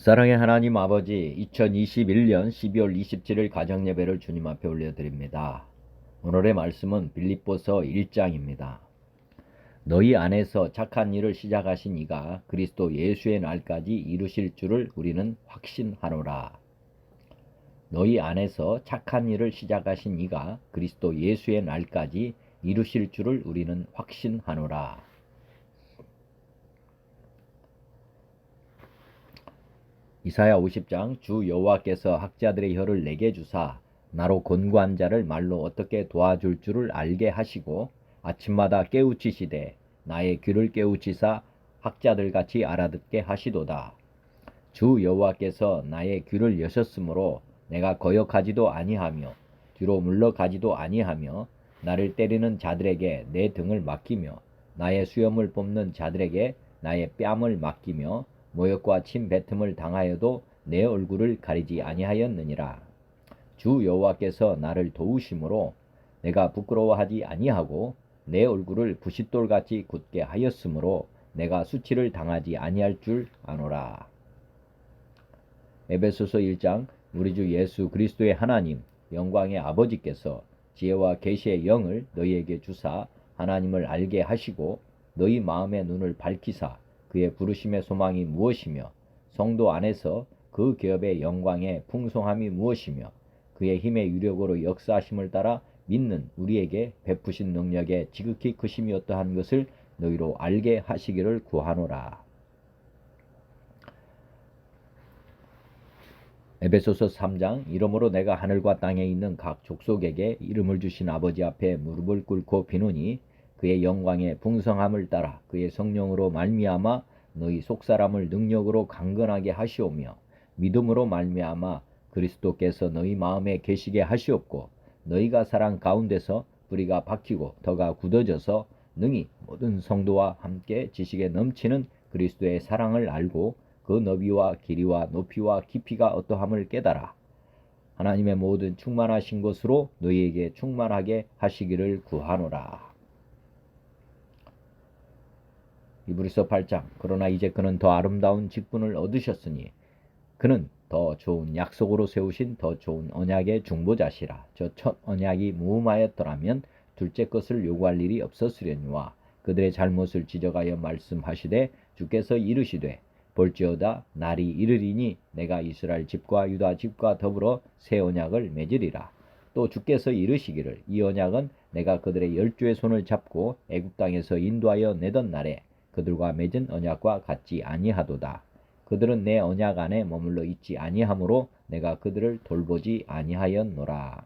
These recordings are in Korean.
사랑의 하나님 아버지, 2021년 12월 27일 가정예배를 주님 앞에 올려드립니다. 오늘의 말씀은 빌립보서 1장입니다. 너희 안에서 착한 일을 시작하신 이가 그리스도 예수의 날까지 이루실 줄을 우리는 확신하노라. 너희 안에서 착한 일을 시작하신 이가 그리스도 예수의 날까지 이루실 줄을 우리는 확신하노라. 이사야 50장 주 여호와께서 학자들의 혀를 내게 주사 나로 권고한 자를 말로 어떻게 도와줄 줄을 알게 하시고 아침마다 깨우치시되 나의 귀를 깨우치사 학자들같이 알아듣게 하시도다. 주 여호와께서 나의 귀를 여셨으므로 내가 거역하지도 아니하며 뒤로 물러가지도 아니하며 나를 때리는 자들에게 내 등을 맡기며 나의 수염을 뽑는 자들에게 나의 뺨을 맡기며 모욕과 침뱉음을 당하여도 내 얼굴을 가리지 아니하였느니라. 주 여호와께서 나를 도우심으로 내가 부끄러워하지 아니하고 내 얼굴을 부싯돌같이 굳게 하였으므로 내가 수치를 당하지 아니할 줄 아노라. 에베소서 1장 우리 주 예수 그리스도의 하나님 영광의 아버지께서 지혜와 계시의 영을 너희에게 주사 하나님을 알게 하시고 너희 마음의 눈을 밝히사 그의 부르심의 소망이 무엇이며 성도 안에서 그 기업의 영광의 풍성함이 무엇이며 그의 힘의 유력으로 역사하심을 따라 믿는 우리에게 베푸신 능력의 지극히 크심이 어떠한 것을 너희로 알게 하시기를 구하노라. 에베소서 3장 이러므로 내가 하늘과 땅에 있는 각 족속에게 이름을 주신 아버지 앞에 무릎을 꿇고 비노니 그의 영광의 풍성함을 따라 그의 성령으로 말미암아 너희 속사람을 능력으로 강건하게 하시오며 믿음으로 말미암아 그리스도께서 너희 마음에 계시게 하시옵고 너희가 사랑 가운데서 뿌리가 박히고 덕가 굳어져서 능히 모든 성도와 함께 지식에 넘치는 그리스도의 사랑을 알고 그 너비와 길이와 높이와 깊이가 어떠함을 깨달아 하나님의 모든 충만하신 것으로 너희에게 충만하게 하시기를 구하노라. 이브리서 8장 그러나 이제 그는 더 아름다운 직분을 얻으셨으니 그는 더 좋은 약속으로 세우신 더 좋은 언약의 중보자시라. 저 첫 언약이 무음하였더라면 둘째 것을 요구할 일이 없었으려니와 그들의 잘못을 지적하여 말씀하시되 주께서 이르시되 볼지어다 날이 이르리니 내가 이스라엘 집과 유다 집과 더불어 새 언약을 맺으리라. 또 주께서 이르시기를 이 언약은 내가 그들의 열조의 손을 잡고 애굽 땅에서 인도하여 내던 날에 그들과 맺은 언약과 같지 아니하도다. 그들은 내 언약 안에 머물러 있지 아니하므로 내가 그들을 돌보지 아니하였노라.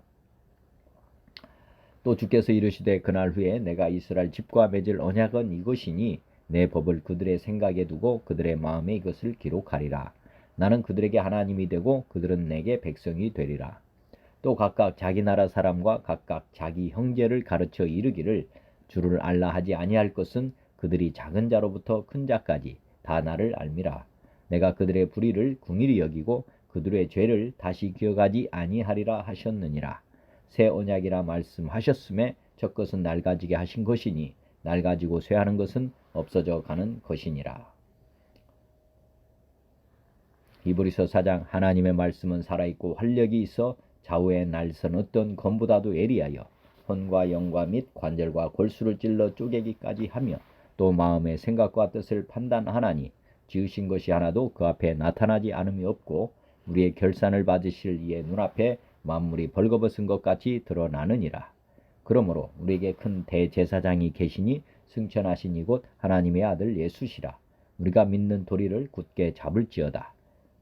또 주께서 이르시되 그날 후에 내가 이스라엘 집과 맺을 언약은 이것이니 내 법을 그들의 생각에 두고 그들의 마음에 이것을 기록하리라. 나는 그들에게 하나님이 되고 그들은 내게 백성이 되리라. 또 각각 자기 나라 사람과 각각 자기 형제를 가르쳐 이르기를 주를 알라 하지 아니할 것은 그들이 작은 자로부터 큰 자까지 다 나를 알미라. 내가 그들의 불의를 궁일이 여기고 그들의 죄를 다시 기억하지 아니하리라 하셨느니라. 새 언약이라 말씀하셨음에 첫 것은 낡아지게 하신 것이니 낡아지고 쇠하는 것은 없어져 가는 것이니라. 히브리서 4장 하나님의 말씀은 살아있고 활력이 있어 좌우의 날선 어떤 검보다도 예리하여 혼과 영과 및 관절과 골수를 찔러 쪼개기까지 하며 또 마음의 생각과 뜻을 판단하나니 지으신 것이 하나도 그 앞에 나타나지 않음이 없고 우리의 결산을 받으실 이의 눈앞에 만물이 벌거벗은 것 같이 드러나느니라. 그러므로 우리에게 큰 대제사장이 계시니 승천하신 이곳 하나님의 아들 예수시라. 우리가 믿는 도리를 굳게 잡을지어다.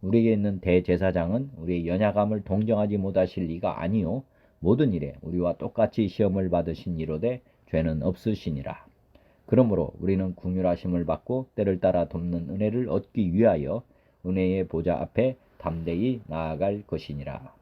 우리에게 있는 대제사장은 우리의 연약함을 동정하지 못하실 이가 아니요 모든 일에 우리와 똑같이 시험을 받으신 이로되 죄는 없으시니라. 그러므로 우리는 긍휼하심을 받고 때를 따라 돕는 은혜를 얻기 위하여 은혜의 보좌 앞에 담대히 나아갈 것이니라.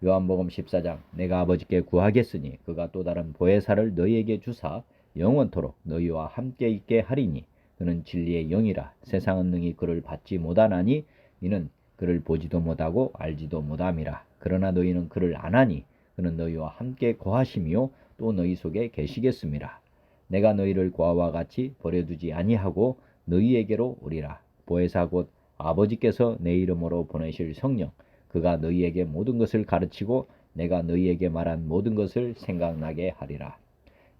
요한복음 14장 내가 아버지께 구하겠으니 그가 또 다른 보혜사를 너희에게 주사 영원토록 너희와 함께 있게 하리니 그는 진리의 영이라. 세상은 능히 그를 받지 못하나니 이는 그를 보지도 못하고 알지도 못함이라. 그러나 너희는 그를 아나니 그는 너희와 함께 거하시며 또 너희 속에 계시겠음이라. 내가 너희를 고아와 같이 버려두지 아니하고 너희에게로 오리라. 보혜사 곧 아버지께서 내 이름으로 보내실 성령, 그가 너희에게 모든 것을 가르치고 내가 너희에게 말한 모든 것을 생각나게 하리라.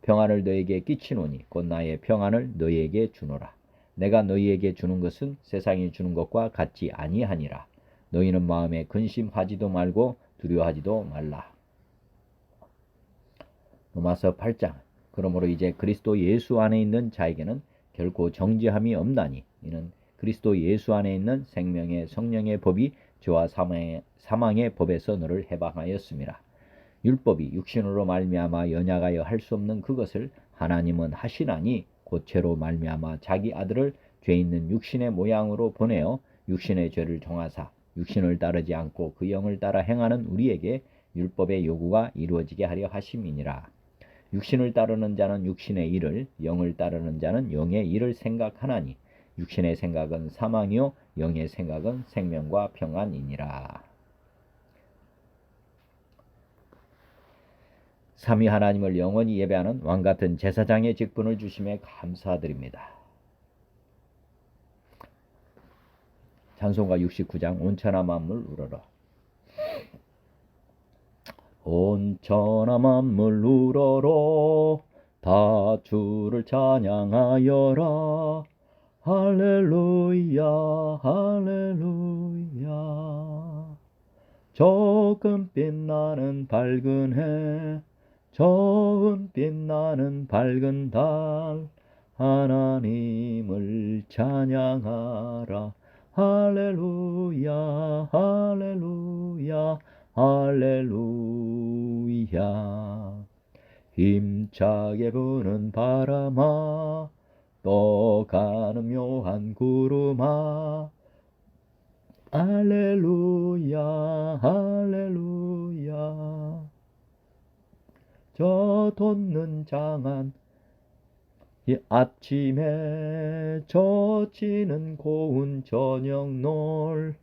평안을 너희에게 끼치노니 곧 나의 평안을 너희에게 주노라. 내가 너희에게 주는 것은 세상이 주는 것과 같지 아니하니라. 너희는 마음에 근심하지도 말고 두려워하지도 말라. 로마서 8장. 그러므로 이제 그리스도 예수 안에 있는 자에게는 결코 정죄함이 없나니 이는 그리스도 예수 안에 있는 생명의 성령의 법이 죄와 사망의 법에서 너를 해방하였음이라. 율법이 육신으로 말미암아 연약하여 할 수 없는 그것을 하나님은 하시나니 곧 죄로 말미암아 자기 아들을 죄 있는 육신의 모양으로 보내어 육신의 죄를 정하사 육신을 따르지 않고 그 영을 따라 행하는 우리에게 율법의 요구가 이루어지게 하려 하심이니라. 육신을 따르는 자는 육신의 일을, 영을 따르는 자는 영의 일을 생각하나니 육신의 생각은 사망이요 영의 생각은 생명과 평안이니라. 삼위 하나님을 영원히 예배하는 왕같은 제사장의 직분을 주심에 감사드립니다. 찬송가 69장 온천하 만물 우러러. 온천하 만물 우러러 다 주를 찬양하여라. 할렐루야 할렐루야. 저 금빛 나는 밝은 해 저 은빛 나는 밝은 달 하나님을 찬양하라. 할렐루야 할렐루야 할렐루야. 힘차게 부는 바람아 떠가는 묘한 구름아 할렐루야 할렐루야. 저 돋는 장안 아침에 젖히는 고운 저녁놀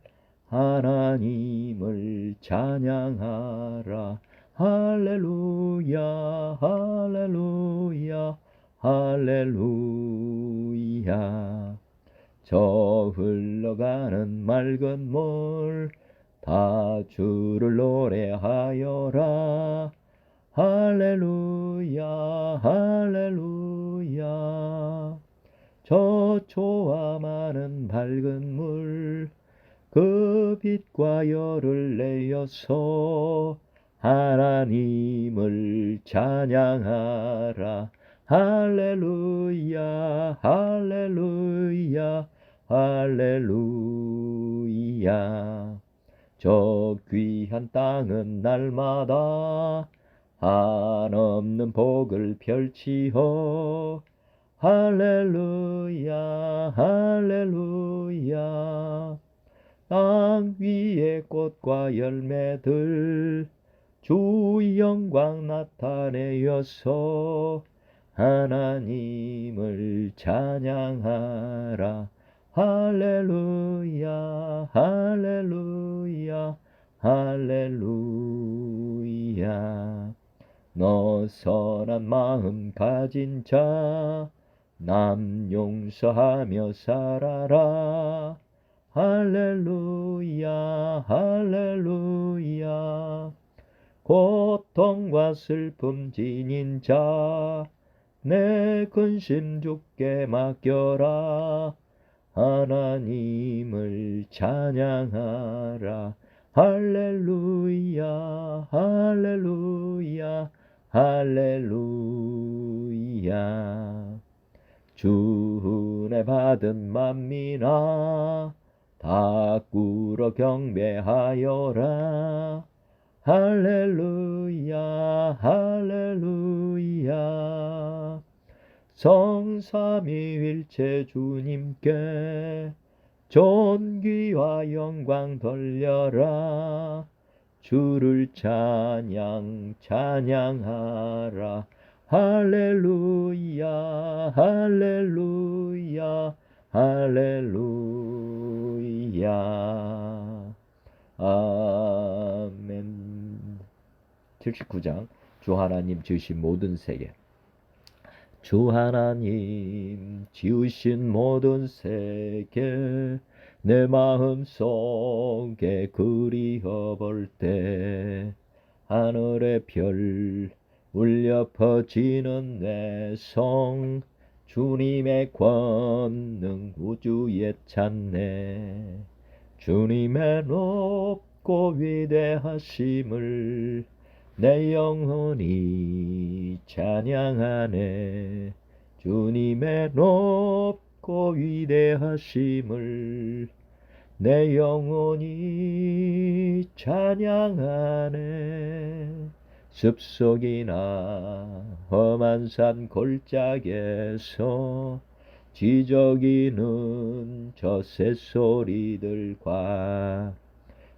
하나님을 찬양하라. 할렐루야 할렐루야 할렐루야. 저 흘러가는 맑은 물 다 주를 노래하여라. 할렐루야 할렐루야. 저 초와 많은 밝은 물 그 빛과 열을 내어서 하나님을 찬양하라. 할렐루야 할렐루야 할렐루야. 저 귀한 땅은 날마다 한없는 복을 펼치어 할렐루야 할렐루야. 땅 위에 꽃과 열매들 주의 영광 나타내어서 하나님을 찬양하라. 할렐루야 할렐루야 할렐루야. 너 선한 마음 가진 자 남 용서하며 살아라. 할렐루야 할렐루야. 고통과 슬픔 지닌 자 내 근심 주께 맡겨라. 하나님을 찬양하라. 할렐루야 할렐루야 할렐루야. 주 은혜 받은 만민아 다 꿇어 경배하여라. 할렐루야 할렐루야. 성삼위일체 주님께 존귀와 영광 돌려라. 주를 찬양하라. 할렐루야 할렐루야 할렐루야. 아멘. 79장 주 하나님 지으신 모든 세계. 주 하나님 지으신 모든 세계 내 마음 속에 그리워 볼 때 하늘의 별 울려 퍼지는 내 성 주님의 권능 우주에 찾네. 주님의 높고 위대하심을 내 영혼이 찬양하네. 주님의 높고 위대하심을 내 영혼이 찬양하네. 숲속이나 험한 산 골짜기에서 지저귀는 저 새소리들과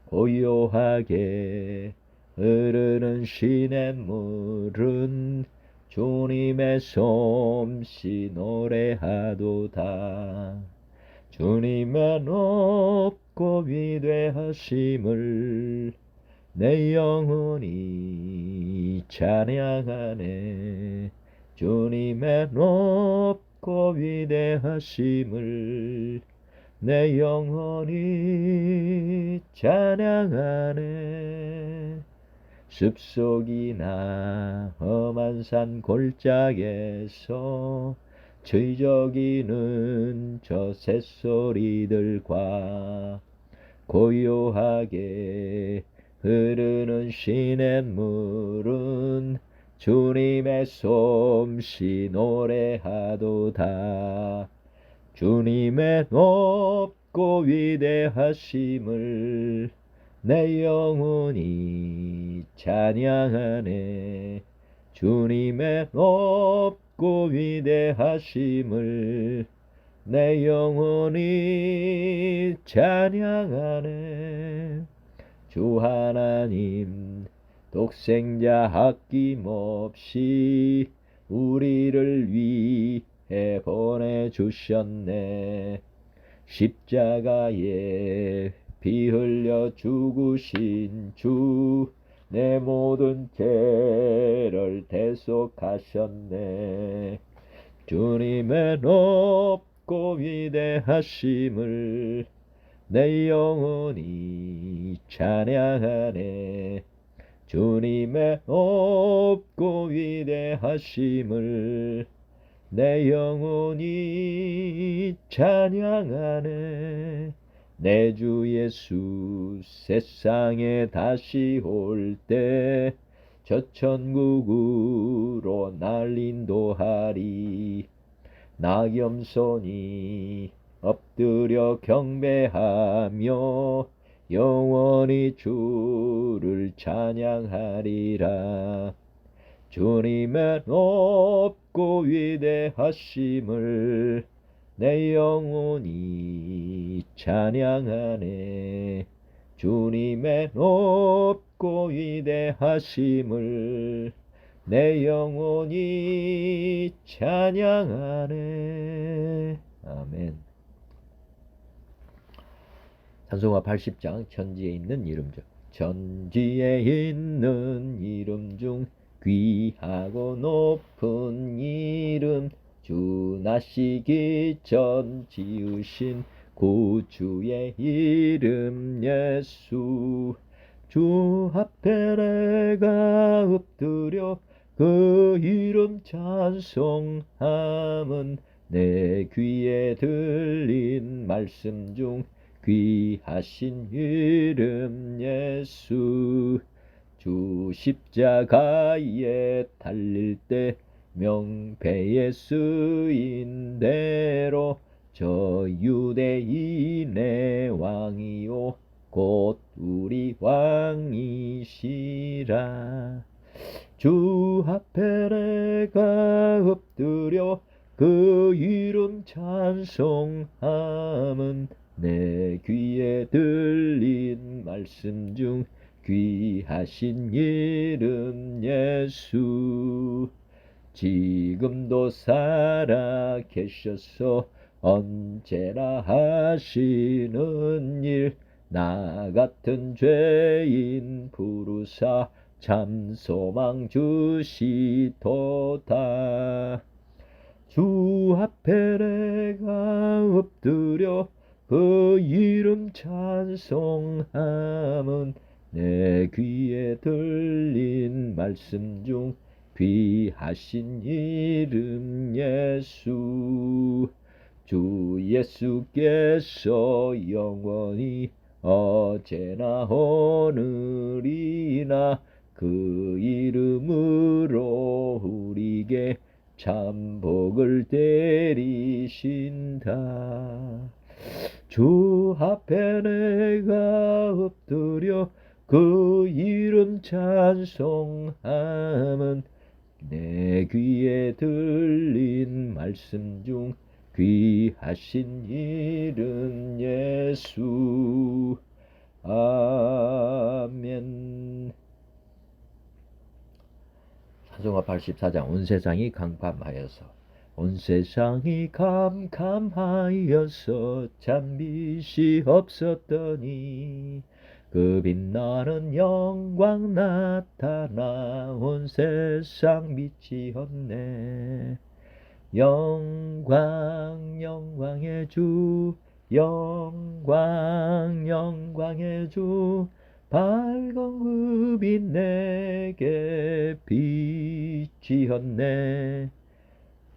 고요하게 흐르는 시냇물은 주님의 솜씨 노래하도다. 주님의 높고 위대하심을 내 영혼이 찬양하네. 주님의 높고 위대하심을 내 영혼이 찬양하네. 숲속이나 험한 산 골짜기에서 즐적이는 저 새소리들과 고요하게 흐르는 시냇물은 주님의 솜씨 노래하도다. 주님의 높고 위대하심을 내 영혼이 찬양하네. 주님의 높고 위대하심을 내 영혼이 찬양하네. 주 하나님 독생자 아낌없이 우리를 위해 보내주셨네. 십자가에 피 흘려 죽으신 주 내 모든 죄를 대속하셨네. 주님의 높고 위대하심을 내 영혼이 찬양하네. 주님의 높고 위대하심을 내 영혼이 찬양하네. 내 주 예수 세상에 다시 올 때 저 천국으로 날 인도하리. 나 겸손히 엎드려 경배하며 영원히 주를 찬양하리라. 주님의 높고 위대하심을 내 영혼이 찬양하네. 주님의 높고 위대하심을 내 영혼이 찬양하네. 아멘. 찬송가 80장 천지에 있는 이름중. 천지에 있는 이름 중 귀하고 높은 이름, 주 나시기 전 지으신 구주의 이름 예수. 주 앞에 내가 엎드려 그 이름 찬송함은 내 귀에 들린 말씀 중 귀하신 이름 예수. 주 십자가에 달릴 때 명패에 쓰인 대로 저 유대인의 왕이요 곧 우리 왕이시라. 주 앞에 내가 엎드려 그 이름 찬송함은 내 귀에 들린 말씀 중 귀하신 이름 예수. 지금도 살아 계셔서 언제나 하시는 일, 나 같은 죄인 부르사 참 소망 주시도다. 주 앞에 내가 엎드려 그 이름 찬송함은 내 귀에 들린 말씀 중 귀하신 이름 예수. 주 예수께서 영원히 어제나 오늘이나 그 이름으로 우리에게 참 복을 내리신다. 주 앞에 내가 엎드려 그 이름 찬송함은 내 귀에 들린 말씀 중 귀하신 이름 예수. 아멘. 찬송가 84장. 온 세상이 캄캄하여서 온 세상이 캄캄하여서 잠빛이 없었더니 그 빛나는 영광 나타나 온 세상 빛이었네. 영광 영광의 주, 영광 영광의 주, 밝은 그 빛 내게 빛이었네.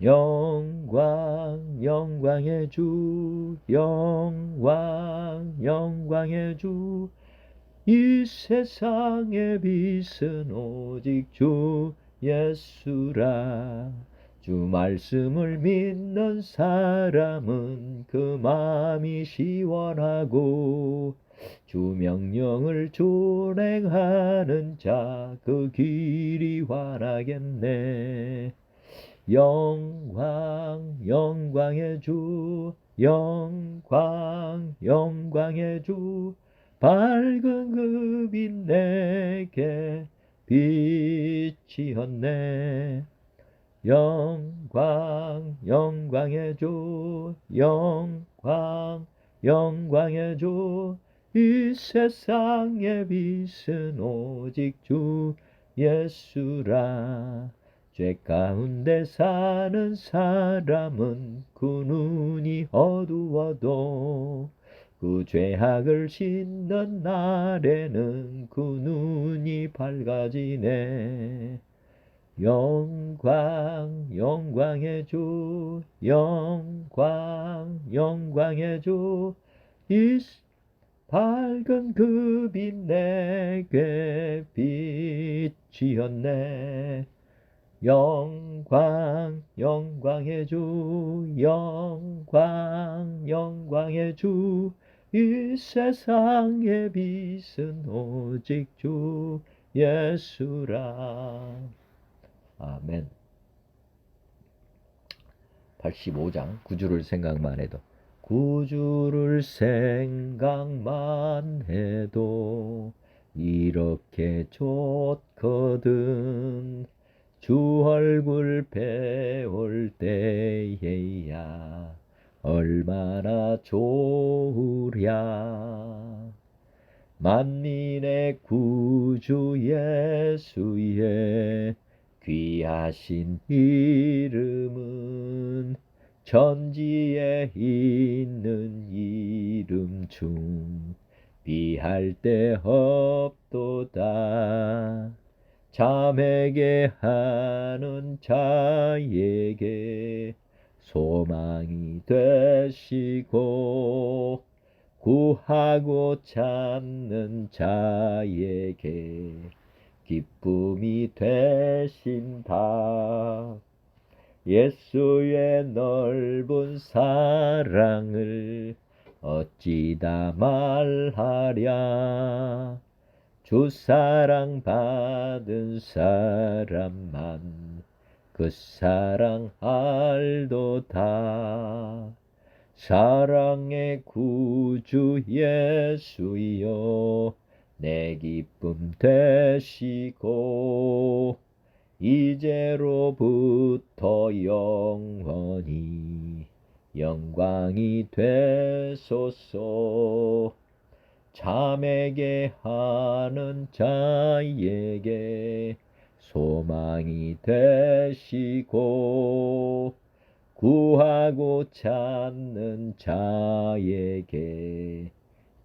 영광 영광의 주, 영광 영광의 주, 이 세상의 빛은 오직 주 예수라. 주 말씀을 믿는 사람은 그 마음이 시원하고 주 명령을 준행하는 자 그 길이 환하겠네. 영광 영광의 주, 영광 영광의 주, 밝은 그 빛 내게 빛이었네. 영광 영광의 주, 영광 영광의 주, 이 세상의 빛은 오직 주 예수라. 죄 가운데 사는 사람은 그 눈이 어두워도 그 죄악을 씻는 날에는 그 눈이 밝아지네. 영광 영광의 주, 영광 영광의 주, 이 밝은 그 빛 내게 빛이었네. 영광 영광의 주, 영광 영광의 주, 이 세상의 빛은 오직 주 예수라. 아멘. 85장. 구주를 생각만 해도, 구주를 생각만 해도 이렇게 좋거든. 주 얼굴 배울 때에야 얼마나 좋으랴. 만민의 구주 예수의 귀하신 이름은 천지에 있는 이름 중 비할 데 없도다. 잠에게 하는 자에게 소망이 되시고 구하고 찾는 자에게 기쁨이 되신다. 예수의 넓은 사랑을 어찌다 말하랴. 주 사랑 받은 사람만 그 사랑 알도다. 사랑의 구주 예수여 내 기쁨 되시고 이제로부터 영원히 영광이 되소서. 잠에게 하는 자에게 소망이 되시고 구하고 찾는 자에게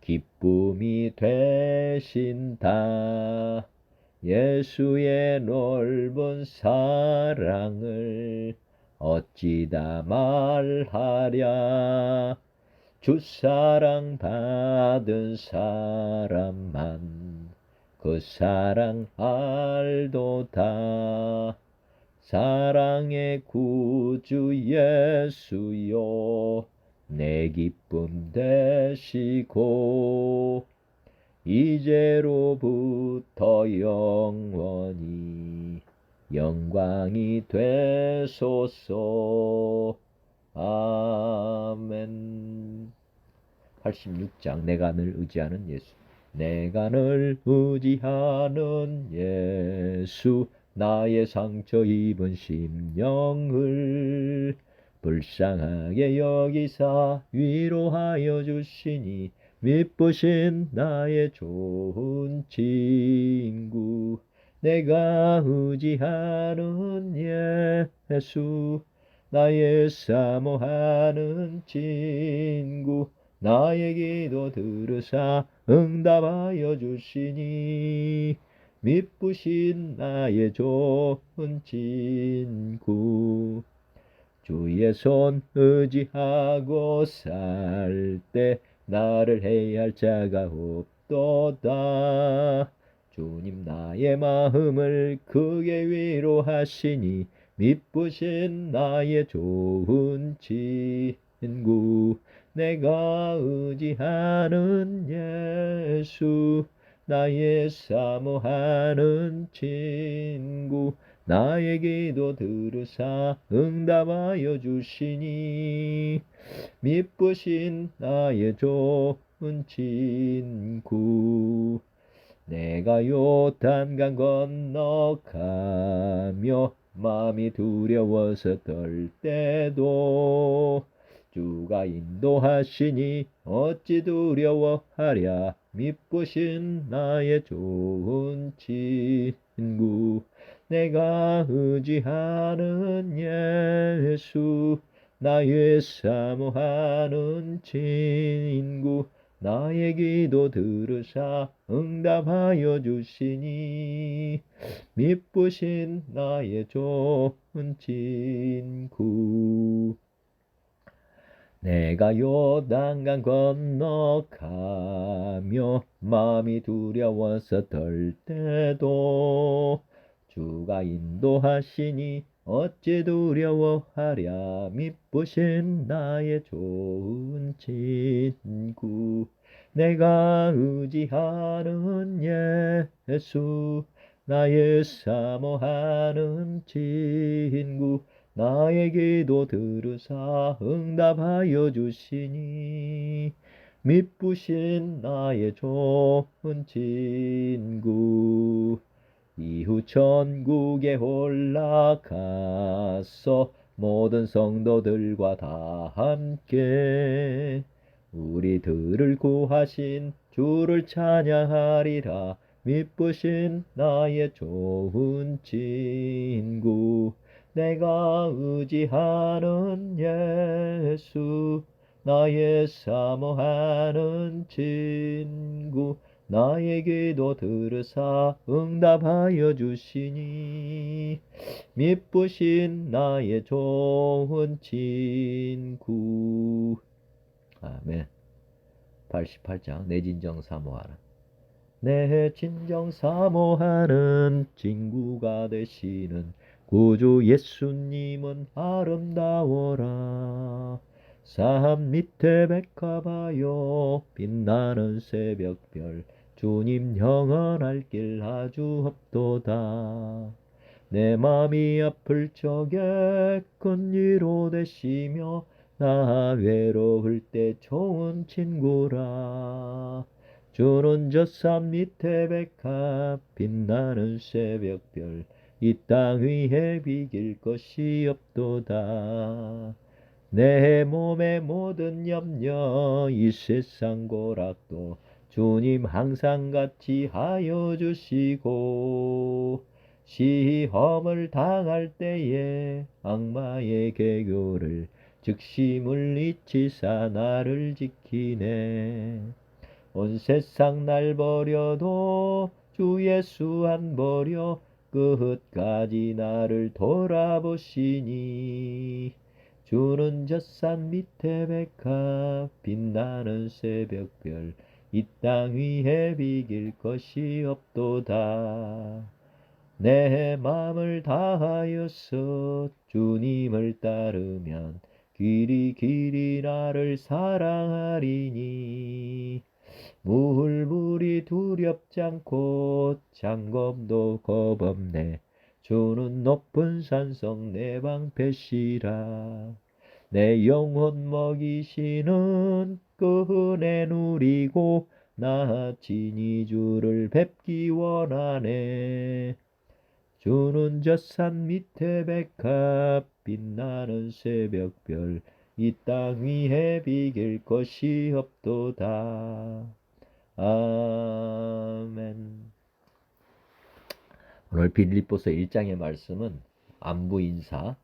기쁨이 되신다. 예수의 넓은 사랑을 어찌다 말하랴. 주 사랑 받은 사람만 그 사랑 알도다. 사랑의 구주 예수여 내 기쁨 되시고 이제로부터 영원히 영광이 되소서. 아멘. 86장 내가 늘 의지하는 예수. 내가 늘 의지하는 예수, 나의 상처 입은 심령을 불쌍하게 여기사 위로하여 주시니 미쁘신 나의 좋은 친구. 내가 의지하는 예수, 나의 사모하는 친구. 나의 기도 들으사 응답하여 주시니 미쁘신 나의 좋은 친구. 주의 손 의지하고 살 때 나를 해할 자가 없도다. 주님 나의 마음을 크게 위로하시니 미쁘신 나의 좋은 친구. 내가 의지하는 예수, 나의 사모하는 친구. 나의 기도 들으사 응답하여 주시니 미쁘신 나의 좋은 친구. 내가 요단강 건너가며 마음이 두려워서 떨 때도 주가 인도하시니 어찌 두려워하랴. 미쁘신 나의 좋은 친구. 내가 의지하는 예수, 나의 사모하는 친구. 나의 기도 들으사 응답하여 주시니 미쁘신 나의 좋은 친구. 내가 요단강 건너가며 마음이 두려워서 떨 때도 주가 인도하시니 어찌 두려워하랴. 미쁘신 나의 좋은 친구. 내가 의지하는 예수, 나의 사모하는 친구. 나의 기도 들으사 응답하여 주시니 미쁘신 나의 좋은 친구. 이후 천국에 올라가서 모든 성도들과 다 함께 우리들을 구하신 주를 찬양하리라. 미쁘신 나의 좋은 친구. 내가 의지하는 예수, 나의 사모하는 친구. 나의 기도 들으사 응답하여 주시니 미쁘신 나의 좋은 친구. 아멘. 88장 내 진정 사모하라. 내 진정 사모하는 친구가 되시는 구주 예수님은 아름다워라. 산 밑에 백합하여 빛나는 새벽별, 주님 영원할 길 아주 없도다. 내 맘이 아플 적에 큰 위로 되시며 나 외로울 때 좋은 친구라. 주는 저 산 밑에 백합 빛나는 새벽별, 이 땅 위에 비길 것이 없도다. 내 몸의 모든 염려 이 세상 고락도 주님 항상 같이 하여 주시고 시험을 당할 때에 악마의 계교를 즉시 물리치사 나를 지키네. 온 세상 날 버려도 주 예수 안 버려 끝까지 나를 돌아보시니. 주는 젖산 밑에 백합 빛나는 새벽별 이 땅 위에 비길 것이 없도다. 내 맘을 다하여서 주님을 따르면 길이 길이 나를 사랑하리니. 물이 두렵지 않고 장검도 겁없네. 주는 높은 산성 내 방패시라. 내 영혼 먹이시는 그 은혜 누리고 나 친히 주를 뵙기 원하네. 주는 젖산 밑에 백합 빛나는 새벽별 이 땅 위에 비길 것이 없도다. 아멘. 오늘 빌립보서 1장의 말씀은 안부 인사,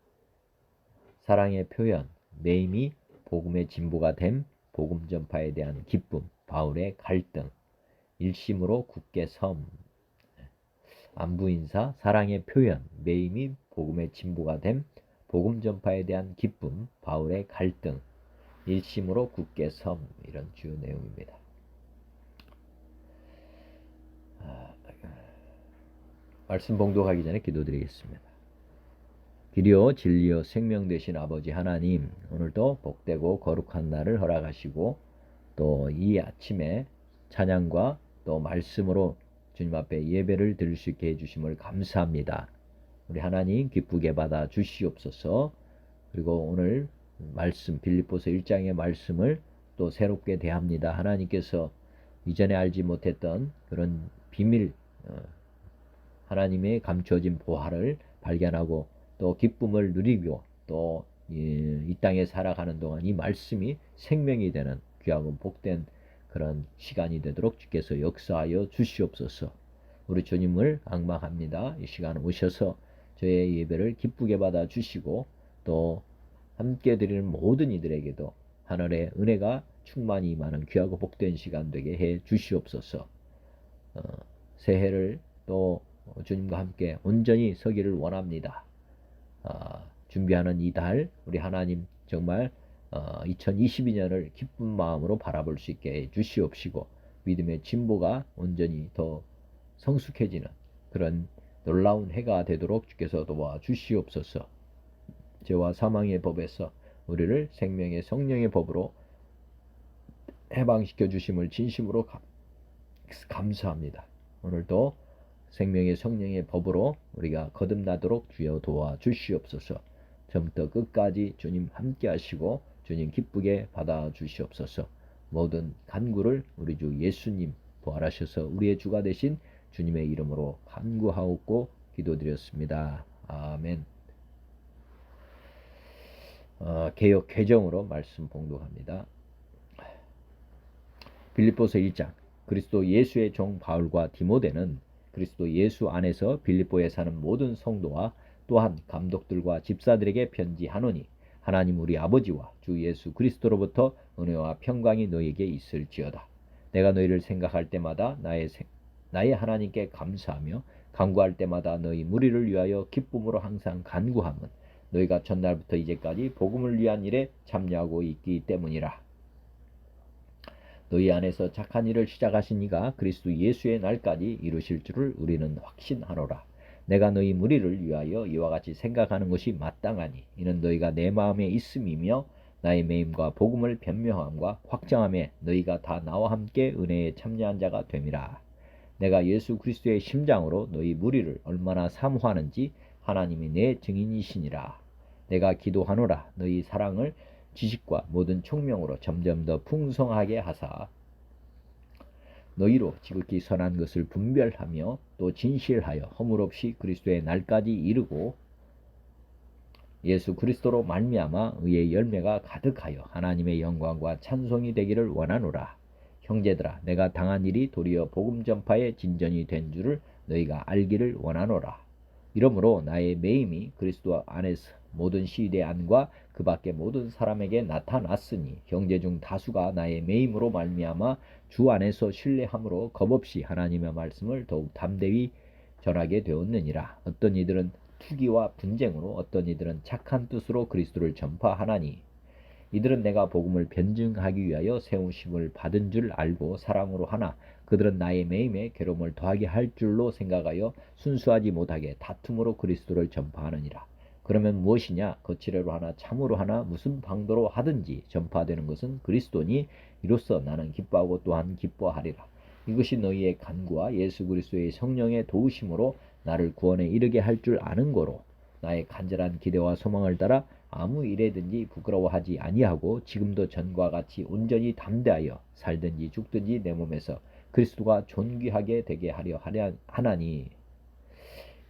사랑의 표현, 매임이 복음의 진보가 됨, 복음 전파에 대한 기쁨, 바울의 갈등, 일심으로 굳게 섬, 안부 인사, 사랑의 표현, 매임이 복음의 진보가 됨, 복음 전파에 대한 기쁨, 바울의 갈등, 일심으로 굳게 섬, 이런 주요 내용입니다. 말씀 봉독하기 전에 기도드리겠습니다. 길이요 진리요 생명 되신 아버지 하나님, 오늘도 복되고 거룩한 날을 허락하시고 또 이 아침에 찬양과 또 말씀으로 주님 앞에 예배를 드릴 수 있게 해주심을 감사합니다. 우리 하나님 기쁘게 받아 주시옵소서. 그리고 오늘 말씀 빌립보서 1장의 말씀을 또 새롭게 대합니다. 하나님께서 이전에 알지 못했던 그런 비밀, 하나님의 감춰진 보화를 발견하고 또 기쁨을 누리고 또 이 땅에 살아가는 동안 이 말씀이 생명이 되는 귀하고 복된 그런 시간이 되도록 주께서 역사하여 주시옵소서. 우리 주님을 앙망합니다. 이 시간 오셔서 저의 예배를 기쁘게 받아 주시고 또 함께 드리는 모든 이들에게도 하늘의 은혜가 충만히 임하는 귀하고 복된 시간 되게 해 주시옵소서. 새해를 또 주님과 함께 온전히 서기를 원합니다. 준비하는 이 달 우리 하나님 정말 2022년을 기쁜 마음으로 바라볼 수 있게 해 주시옵시고 믿음의 진보가 온전히 더 성숙해지는 그런 놀라운 해가 되도록 주께서 도와 주시옵소서. 죄와 사망의 법에서 우리를 생명의 성령의 법으로 해방시켜 주심을 진심으로 감사합니다. 오늘도 생명의 성령의 법으로 우리가 거듭나도록 주여 도와 주시옵소서. 처음부터 끝까지 주님 함께 하시고 주님 기쁘게 받아 주시옵소서. 모든 간구를 우리 주 예수님 부활하셔서 우리의 주가 되신 주님의 이름으로 간구하옵고 기도드렸습니다. 아멘. 개역 개정으로 말씀 봉독합니다. 빌립보서 1장. 그리스도 예수의 종 바울과 디모데는 그리스도 예수 안에서 빌립보에 사는 모든 성도와 또한 감독들과 집사들에게 편지하노니 하나님 우리 아버지와 주 예수 그리스도로부터 은혜와 평강이 너희에게 있을지어다. 내가 너희를 생각할 때마다 나의 하나님께 감사하며 간구할 때마다 너희 무리를 위하여 기쁨으로 항상 간구함은 너희가 전날부터 이제까지 복음을 위한 일에 참여하고 있기 때문이라. 너희 안에서 착한 일을 시작하신 이가 그리스도 예수의 날까지 이루실 줄을 우리는 확신하노라. 내가 너희 무리를 위하여 이와 같이 생각하는 것이 마땅하니 이는 너희가 내 마음에 있음이며 나의 매임과 복음을 변명함과 확정함에 너희가 다 나와 함께 은혜에 참여한 자가 됨이라. 내가 예수 그리스도의 심장으로 너희 무리를 얼마나 사모하는지 하나님이 내 증인이시니라. 내가 기도하노라. 너희 사랑을 지식과 모든 총명으로 점점 더 풍성하게 하사 너희로 지극히 선한 것을 분별하며 또 진실하여 허물 없이 그리스도의 날까지 이르고 예수 그리스도로 말미암아 의의 열매가 가득하여 하나님의 영광과 찬송이 되기를 원하노라. 형제들아, 내가 당한 일이 도리어 복음 전파의 진전이 된 줄을 너희가 알기를 원하노라. 이러므로 나의 매임이 그리스도 안에서 모든 시대 안과 그 밖의 모든 사람에게 나타났으니 형제 중 다수가 나의 매임으로 말미암아 주 안에서 신뢰함으로 겁없이 하나님의 말씀을 더욱 담대히 전하게 되었느니라. 어떤 이들은 투기와 분쟁으로, 어떤 이들은 착한 뜻으로 그리스도를 전파하나니, 이들은 내가 복음을 변증하기 위하여 세우심을 받은 줄 알고 사랑으로 하나 그들은 나의 매임에 괴로움을 더하게 할 줄로 생각하여 순수하지 못하게 다툼으로 그리스도를 전파하느니라. 그러면 무엇이냐? 거칠애로 하나 참으로 하나 무슨 방도로 하든지 전파되는 것은 그리스도니 이로써 나는 기뻐하고 또한 기뻐하리라. 이것이 너희의 간구와 예수 그리스도의 성령의 도우심으로 나를 구원에 이르게 할 줄 아는 거로 나의 간절한 기대와 소망을 따라 아무 일에든지 부끄러워하지 아니하고 지금도 전과 같이 온전히 담대하여 살든지 죽든지 내 몸에서 그리스도가 존귀하게 되게 하려 하나니,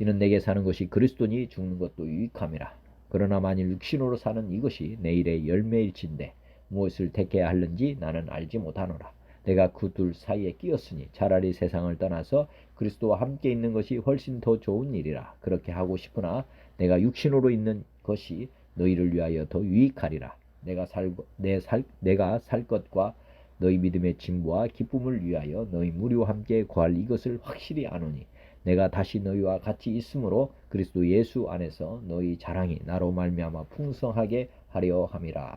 이는 내게 사는 것이 그리스도니 죽는 것도 유익함이라. 그러나 만일 육신으로 사는 이것이 내일의 열매일진데 무엇을 택해야 하는지 나는 알지 못하노라. 내가 그 둘 사이에 끼었으니 차라리 세상을 떠나서 그리스도와 함께 있는 것이 훨씬 더 좋은 일이라. 그렇게 하고 싶으나 내가 육신으로 있는 것이 너희를 위하여 더 유익하리라. 내가 살 것과 너희 믿음의 진보와 기쁨을 위하여 너희 무리와 함께 구할 이것을 확실히 아노니, 내가 다시 너희와 같이 있으므로 그리스도 예수 안에서 너희 자랑이 나로 말미암아 풍성하게 하려 함이라.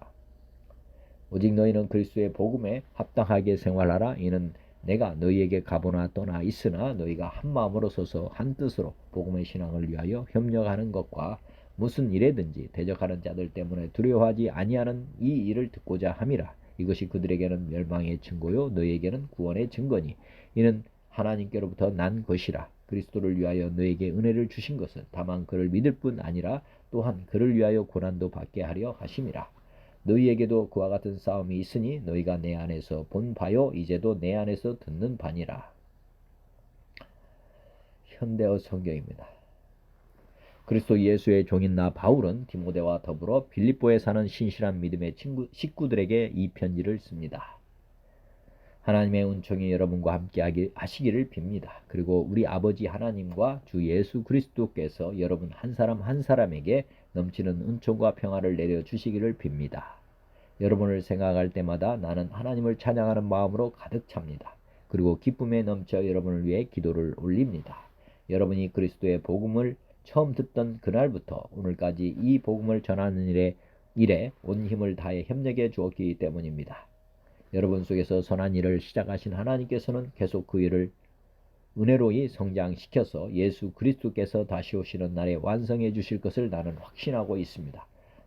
오직 너희는 그리스도의 복음에 합당하게 생활하라. 이는 내가 너희에게 가보나 떠나 있으나 너희가 한 마음으로 서서 한 뜻으로 복음의 신앙을 위하여 협력하는 것과 무슨 일에든지 대적하는 자들 때문에 두려워하지 아니하는 이 일을 듣고자 함이라. 이것이 그들에게는 멸망의 증거요 너희에게는 구원의 증거니, 이는 하나님께로부터 난 것이라. 그리스도를 위하여 너희에게 은혜를 주신 것은 다만 그를 믿을 뿐 아니라 또한 그를 위하여 고난도 받게 하려 하심이라. 너희에게도 그와 같은 싸움이 있으니 너희가 내 안에서 본 바요 이제도 내 안에서 듣는 바니라. 현대어 성경입니다. 그리스도 예수의 종인 나 바울은 디모데와 더불어 빌립보에 사는 신실한 믿음의 식구들에게 이 편지를 씁니다. 하나님의 은총이 여러분과 함께 하시기를 빕니다. 그리고 우리 아버지 하나님과 주 예수 그리스도께서 여러분 한 사람 한 사람에게 넘치는 은총과 평화를 내려주시기를 빕니다. 여러분을 생각할 때마다 나는 하나님을 찬양하는 마음으로 가득 찹니다. 그리고 기쁨에 넘쳐 여러분을 위해 기도를 올립니다. 여러분이 그리스도의 복음을 처음 듣던 그날부터 오늘까지 이 복음을 전하는 일에 온 힘을 다해 협력해 주었기 때문입니다. 여러분 속에서 선한 일을 시작하신 하나님께서는 계속 그 일을 은혜로이 성장시켜서 예수 그리스도께서 다시 오시는 날에 완성해 주실 것을 나는 확신하고 있습니다.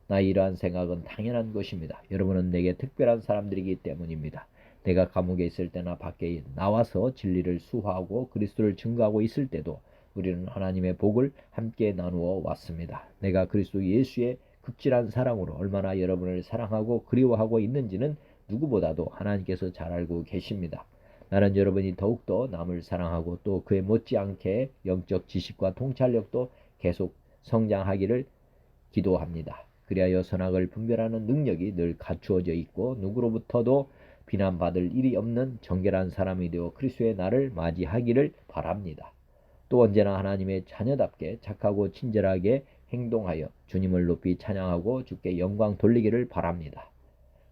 나의 이러한 생각은 당연한 것입니다. 여러분은 내게 특별한 사람들이기 때문입니다. 내가 감옥에 있을 때나 밖에 나와서 진리를 수화하고 그리스도를 증거하고 있을 때도 우리는 하나님의 복을 함께 나누어 왔습니다. 내가 그리스도 예수의 극진한 사랑으로 얼마나 여러분을 사랑하고 그리워하고 있는지는 누구보다도 하나님께서 잘 알고 계십니다. 나는 여러분이 더욱더 남을 사랑하고 또 그에 못지않게 영적 지식과 통찰력도 계속 성장하기를 기도합니다. 그리하여 선악을 분별하는 능력이 늘 갖추어져 있고 누구로부터도 비난받을 일이 없는 정결한 사람이 되어 그리스도의 날을 맞이하기를 바랍니다. 또 언제나 하나님의 자녀답게 착하고 친절하게 행동하여 주님을 높이 찬양하고 주께 영광 돌리기를 바랍니다.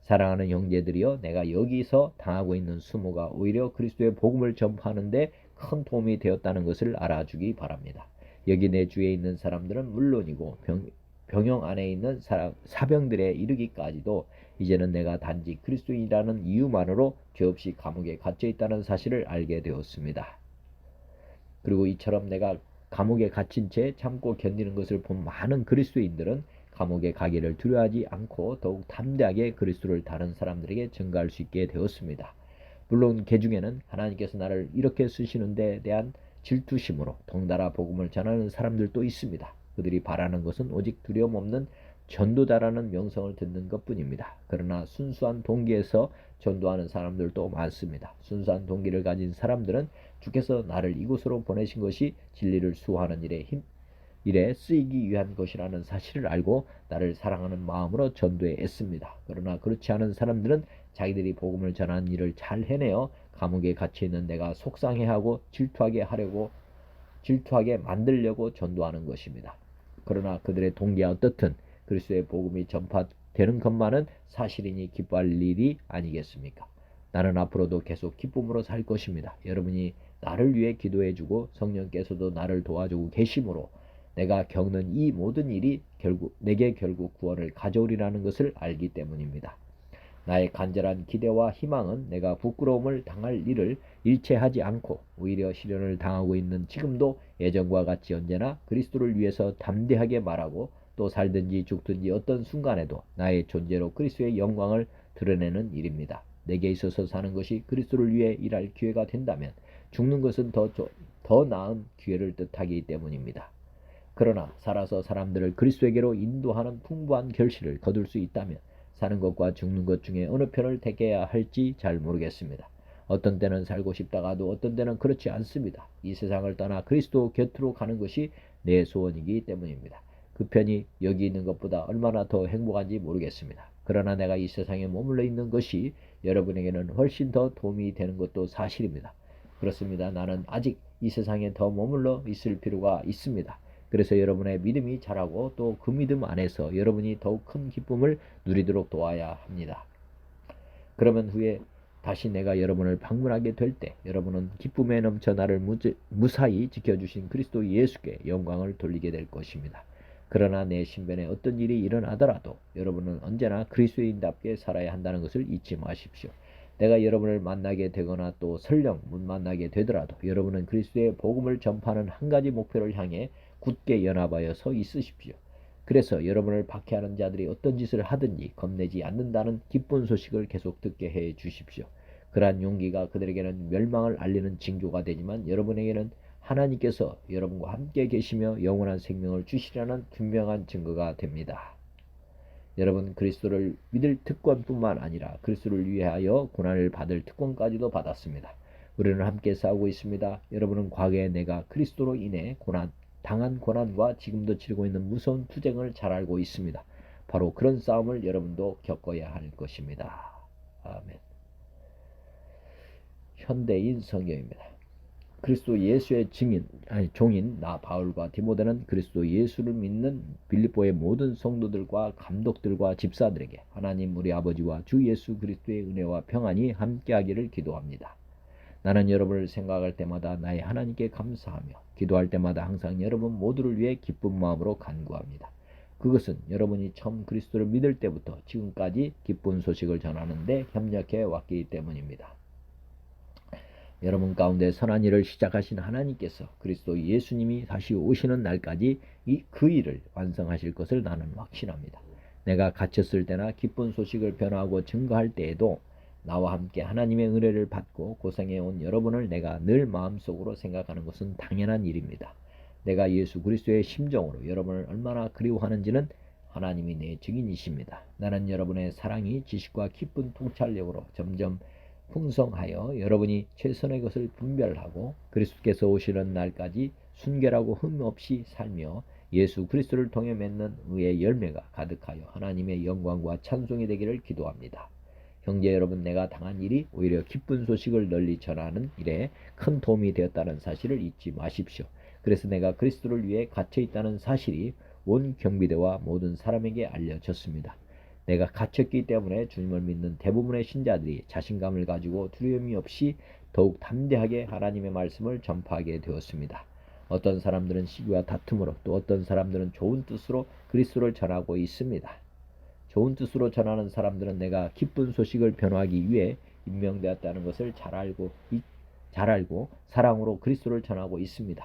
사랑하는 형제들이여, 내가 여기서 당하고 있는 수모가 오히려 그리스도의 복음을 전파하는 데 큰 도움이 되었다는 것을 알아주기 바랍니다. 여기 내 주위에 있는 사람들은 물론이고 병영 안에 있는 사병들에 이르기까지도 이제는 내가 단지 그리스도인이라는 이유만으로 죄 없이 감옥에 갇혀 있다는 사실을 알게 되었습니다. 그리고 이처럼 내가 감옥에 갇힌 채 참고 견디는 것을 본 많은 그리스도인들은 감옥에 가기를 두려워하지 않고 더욱 담대하게 그리스도를 다른 사람들에게 증거할 수 있게 되었습니다. 물론 그 중에는 하나님께서 나를 이렇게 쓰시는 데 대한 질투심으로 덩달아 복음을 전하는 사람들도 있습니다. 그들이 바라는 것은 오직 두려움 없는 전도자라는 명성을 듣는 것뿐입니다. 그러나 순수한 동기에서 전도하는 사람들도 많습니다. 순수한 동기를 가진 사람들은 주께서 나를 이곳으로 보내신 것이 진리를 수호하는 일에 쓰이기 위한 것이라는 사실을 알고 나를 사랑하는 마음으로 전도에 애씁니다. 그러나 그렇지 않은 사람들은 자기들이 복음을 전하는 일을 잘 해내어 감옥에 갇혀있는 내가 속상해하고 질투하게 하려고 질투하게 만들려고 전도하는 것입니다. 그러나 그들의 동기가 어떻든 그리스도의 복음이 전파되는 것만은 사실이니 기뻐할 일이 아니겠습니까? 나는 앞으로도 계속 기쁨으로 살 것입니다. 여러분이 나를 위해 기도해주고 성령께서도 나를 도와주고 계심으로 내가 겪는 이 모든 일이 내게 결국 구원을 가져오리라는 것을 알기 때문입니다. 나의 간절한 기대와 희망은 내가 부끄러움을 당할 일을 일체하지 않고 오히려 시련을 당하고 있는 지금도 예전과 같이 언제나 그리스도를 위해서 담대하게 말하고 또 살든지 죽든지 어떤 순간에도 나의 존재로 그리스도의 영광을 드러내는 일입니다. 내게 있어서 사는 것이 그리스도를 위해 일할 기회가 된다면 죽는 것은 더 나은 기회를 뜻하기 때문입니다. 그러나 살아서 사람들을 그리스도에게로 인도하는 풍부한 결실을 거둘 수 있다면 사는 것과 죽는 것 중에 어느 편을 택해야 할지 잘 모르겠습니다. 어떤 때는 살고 싶다가도 어떤 때는 그렇지 않습니다. 이 세상을 떠나 그리스도 곁으로 가는 것이 내 소원이기 때문입니다. 그 편이 여기 있는 것보다 얼마나 더 행복한지 모르겠습니다. 그러나 내가 이 세상에 머물러 있는 것이 여러분에게는 훨씬 더 도움이 되는 것도 사실입니다. 그렇습니다. 나는 아직 이 세상에 더 머물러 있을 필요가 있습니다. 그래서 여러분의 믿음이 자라고 또 그 믿음 안에서 여러분이 더욱 큰 기쁨을 누리도록 도와야 합니다. 그러면 후에 다시 내가 여러분을 방문하게 될 때 여러분은 기쁨에 넘쳐 나를 무사히 지켜주신 그리스도 예수께 영광을 돌리게 될 것입니다. 그러나 내 신변에 어떤 일이 일어나더라도 여러분은 언제나 그리스도인답게 살아야 한다는 것을 잊지 마십시오. 내가 여러분을 만나게 되거나 또 설령 못 만나게 되더라도 여러분은 그리스도의 복음을 전파하는 한 가지 목표를 향해 굳게 연합하여 서 있으십시오. 그래서 여러분을 박해하는 자들이 어떤 짓을 하든지 겁내지 않는다는 기쁜 소식을 계속 듣게 해 주십시오. 그러한 용기가 그들에게는 멸망을 알리는 징조가 되지만 여러분에게는 하나님께서 여러분과 함께 계시며 영원한 생명을 주시라는 분명한 증거가 됩니다. 여러분 그리스도를 믿을 특권뿐만 아니라 그리스도를 위하여 고난을 받을 특권까지도 받았습니다. 우리는 함께 싸우고 있습니다. 여러분은 과거에 내가 그리스도로 인해 당한 고난과 지금도 치르고 있는 무서운 투쟁을 잘 알고 있습니다. 바로 그런 싸움을 여러분도 겪어야 할 것입니다. 아멘. 현대인 성경입니다. 그리스도 예수의 종인 나 바울과 디모데는 그리스도 예수를 믿는 빌립보의 모든 성도들과 감독들과 집사들에게 하나님 우리 아버지와 주 예수 그리스도의 은혜와 평안이 함께하기를 기도합니다. 나는 여러분을 생각할 때마다 나의 하나님께 감사하며 기도할 때마다 항상 여러분 모두를 위해 기쁜 마음으로 간구합니다. 그것은 여러분이 처음 그리스도를 믿을 때부터 지금까지 기쁜 소식을 전하는 데 협력해 왔기 때문입니다. 여러분 가운데 선한 일을 시작하신 하나님께서 그리스도 예수님이 다시 오시는 날까지 그 일을 완성하실 것을 나는 확신합니다. 내가 갇혔을 때나 기쁜 소식을 변화하고 증거할 때에도 나와 함께 하나님의 은혜를 받고 고생해온 여러분을 내가 늘 마음속으로 생각하는 것은 당연한 일입니다. 내가 예수 그리스도의 심정으로 여러분을 얼마나 그리워하는지는 하나님이 내 증인이십니다. 나는 여러분의 사랑이 지식과 깊은 통찰력으로 점점 풍성하여 여러분이 최선의 것을 분별하고 그리스도께서 오시는 날까지 순결하고 흠 없이 살며 예수 그리스도를 통해 맺는 의의 열매가 가득하여 하나님의 영광과 찬송이 되기를 기도합니다. 형제 여러분, 내가 당한 일이 오히려 기쁜 소식을 널리 전하는 일에 큰 도움이 되었다는 사실을 잊지 마십시오. 그래서 내가 그리스도를 위해 갇혀 있다는 사실이 온 경비대와 모든 사람에게 알려졌습니다. 내가 갇혔기 때문에 주님을 믿는 대부분의 신자들이 자신감을 가지고 두려움이 없이 더욱 담대하게 하나님의 말씀을 전파하게 되었습니다. 어떤 사람들은 시기와 다툼으로 또 어떤 사람들은 좋은 뜻으로 그리스도를 전하고 있습니다. 좋은 뜻으로 전하는 사람들은 내가 기쁜 소식을 변호하기 위해 임명되었다는 것을 잘 알고 사랑으로 그리스도를 전하고 있습니다.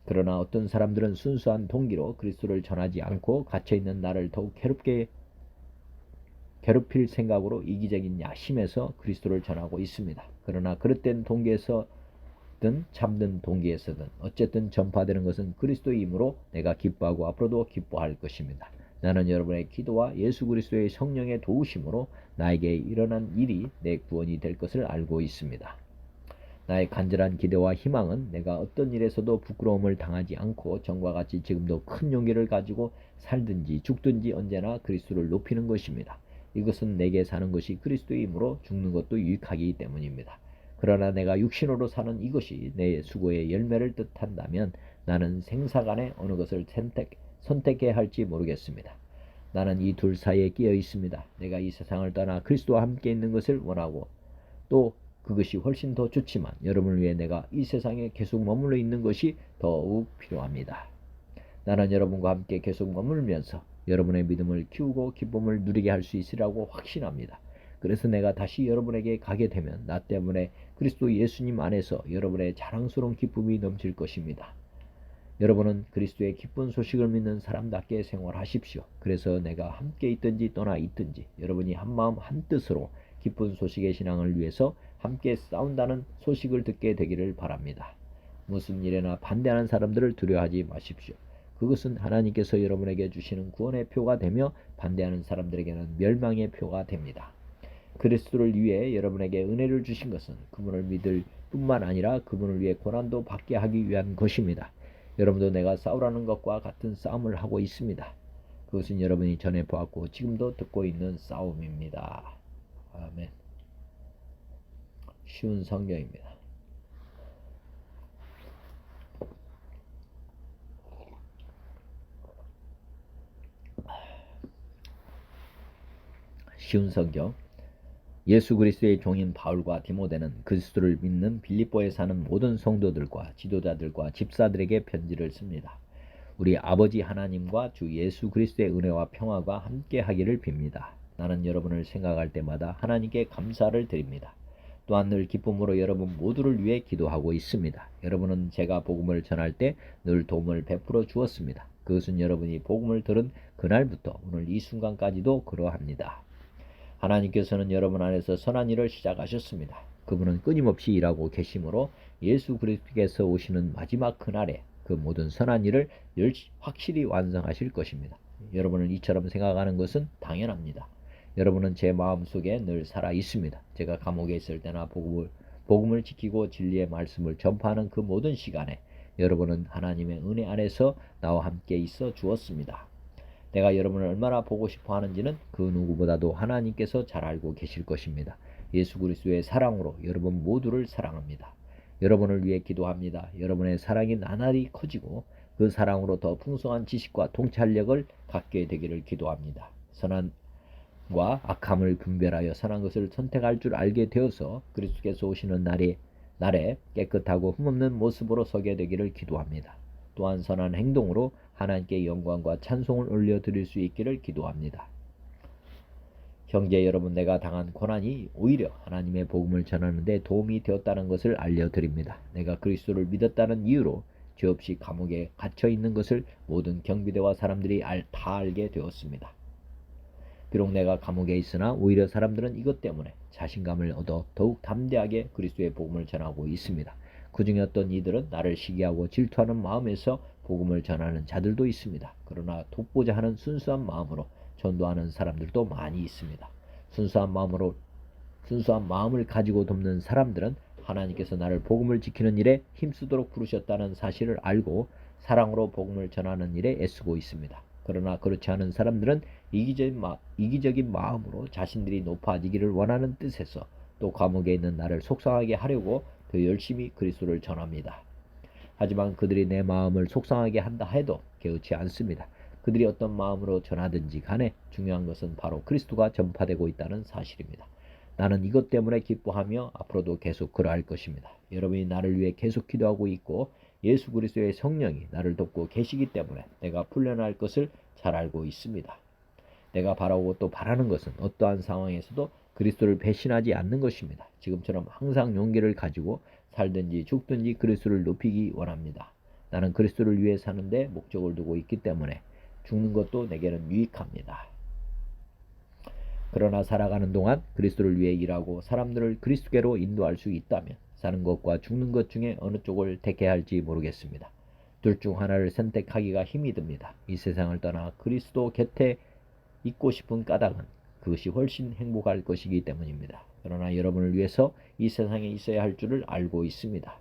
그러나 어떤 사람들은 순수한 동기로 그리스도를 전하지 않고 갇혀있는 나를 더욱 괴롭힐 생각으로 이기적인 야심에서 그리스도를 전하고 있습니다. 그러나 그릇된 동기에서든 참된 동기에서든 어쨌든 전파되는 것은 그리스도이므로 내가 기뻐하고 앞으로도 기뻐할 것입니다. 나는 여러분의 기도와 예수 그리스도의 성령의 도우심으로 나에게 일어난 일이 내 구원이 될 것을 알고 있습니다. 나의 간절한 기대와 희망은 내가 어떤 일에서도 부끄러움을 당하지 않고 전과 같이 지금도 큰 용기를 가지고 살든지 죽든지 언제나 그리스도를 높이는 것입니다. 이것은 내게 사는 것이 그리스도이므로 죽는 것도 유익하기 때문입니다. 그러나 내가 육신으로 사는 이것이 내 수고의 열매를 뜻한다면 나는 생사간에 어느 것을 선택해야 할지 모르겠습니다. 나는 이 둘 사이에 끼어 있습니다. 내가 이 세상을 떠나 그리스도와 함께 있는 것을 원하고 또 그것이 훨씬 더 좋지만 여러분을 위해 내가 이 세상에 계속 머물러 있는 것이 더욱 필요합니다. 나는 여러분과 함께 계속 머물면서 여러분의 믿음을 키우고 기쁨을 누리게 할 수 있으리라고 확신합니다. 그래서 내가 다시 여러분에게 가게 되면 나 때문에 그리스도 예수님 안에서 여러분의 자랑스러운 기쁨이 넘칠 것입니다. 여러분은 그리스도의 기쁜 소식을 믿는 사람답게 생활하십시오. 그래서 내가 함께 있든지 떠나 있든지 여러분이 한마음 한뜻으로 기쁜 소식의 신앙을 위해서 함께 싸운다는 소식을 듣게 되기를 바랍니다. 무슨 일에나 반대하는 사람들을 두려워하지 마십시오. 그것은 하나님께서 여러분에게 주시는 구원의 표가 되며 반대하는 사람들에게는 멸망의 표가 됩니다. 그리스도를 위해 여러분에게 은혜를 주신 것은 그분을 믿을 뿐만 아니라 그분을 위해 고난도 받게 하기 위한 것입니다. 여러분도 내가 싸우라는 것과 같은 싸움을 하고 있습니다. 그것은 여러분이 전에 보았고 지금도 듣고 있는 싸움입니다. 아멘. 쉬운 성경입니다. 쉬운 성경. 예수 그리스도의 종인 바울과 디모데는 그리스도를 믿는 빌립보에 사는 모든 성도들과 지도자들과 집사들에게 편지를 씁니다. 우리 아버지 하나님과 주 예수 그리스도의 은혜와 평화가 함께 하기를 빕니다. 나는 여러분을 생각할 때마다 하나님께 감사를 드립니다. 또한 늘 기쁨으로 여러분 모두를 위해 기도하고 있습니다. 여러분은 제가 복음을 전할 때 늘 도움을 베풀어 주었습니다. 그것은 여러분이 복음을 들은 그날부터 오늘 이 순간까지도 그러합니다. 하나님께서는 여러분 안에서 선한 일을 시작하셨습니다. 그분은 끊임없이 일하고 계시므로 예수 그리스도께서 오시는 마지막 그날에 그 모든 선한 일을 확실히 완성하실 것입니다. 여러분을 이처럼 생각하는 것은 당연합니다. 여러분은 제 마음속에 늘 살아 있습니다. 제가 감옥에 있을 때나 복음을 지키고 진리의 말씀을 전파하는 그 모든 시간에 여러분은 하나님의 은혜 안에서 나와 함께 있어 주었습니다. 내가 여러분을 얼마나 보고 싶어 하는지는 그 누구보다도 하나님께서 잘 알고 계실 것입니다. 예수 그리스도의 사랑으로 여러분 모두를 사랑합니다. 여러분을 위해 기도합니다. 여러분의 사랑이 나날이 커지고 그 사랑으로 더 풍성한 지식과 통찰력을 갖게 되기를 기도합니다. 선한과 악함을 분별하여 선한 것을 선택할 줄 알게 되어서 그리스도께서 오시는 날에 깨끗하고 흠없는 모습으로 서게 되기를 기도합니다. 또한 선한 행동으로 하나님께 영광과 찬송을 올려드릴 수 있기를 기도합니다. 형제 여러분, 내가 당한 고난이 오히려 하나님의 복음을 전하는 데 도움이 되었다는 것을 알려드립니다. 내가 그리스도를 믿었다는 이유로 죄 없이 감옥에 갇혀 있는 것을 모든 경비대와 사람들이 다 알게 되었습니다. 비록 내가 감옥에 있으나 오히려 사람들은 이것 때문에 자신감을 얻어 더욱 담대하게 그리스도의 복음을 전하고 있습니다. 그 중에 어떤 이들은 나를 시기하고 질투하는 마음에서 복음을 전하는 자들도 있습니다. 그러나 돕고자 하는 순수한 마음으로 전도하는 사람들도 많이 있습니다. 순수한 마음을 가지고 돕는 사람들은 하나님께서 나를 복음을 지키는 일에 힘쓰도록 부르셨다는 사실을 알고 사랑으로 복음을 전하는 일에 애쓰고 있습니다. 그러나 그렇지 않은 사람들은 이기적인 마음으로 자신들이 높아지기를 원하는 뜻에서 또 감옥에 있는 나를 속상하게 하려고 더 열심히 그리스도를 전합니다. 하지만 그들이 내 마음을 속상하게 한다 해도 개의치 않습니다. 그들이 어떤 마음으로 전하든지 간에 중요한 것은 바로 그리스도가 전파되고 있다는 사실입니다. 나는 이것 때문에 기뻐하며 앞으로도 계속 그러할 것입니다. 여러분이 나를 위해 계속 기도하고 있고 예수 그리스도의 성령이 나를 돕고 계시기 때문에 내가 풀려날 것을 잘 알고 있습니다. 내가 바라고 또 바라는 것은 어떠한 상황에서도 그리스도를 배신하지 않는 것입니다. 지금처럼 항상 용기를 가지고 살든지 죽든지 그리스도를 높이기 원합니다. 나는 그리스도를 위해 사는데 목적을 두고 있기 때문에 죽는 것도 내게는 유익합니다. 그러나 살아가는 동안 그리스도를 위해 일하고 사람들을 그리스도께로 인도할 수 있다면 사는 것과 죽는 것 중에 어느 쪽을 택해야 할지 모르겠습니다. 둘 중 하나를 선택하기가 힘이 듭니다. 이 세상을 떠나 그리스도 곁에 있고 싶은 까닭은 그것이 훨씬 행복할 것이기 때문입니다. 그러나 여러분을 위해서 이 세상에 있어야 할 줄을 알고 있습니다.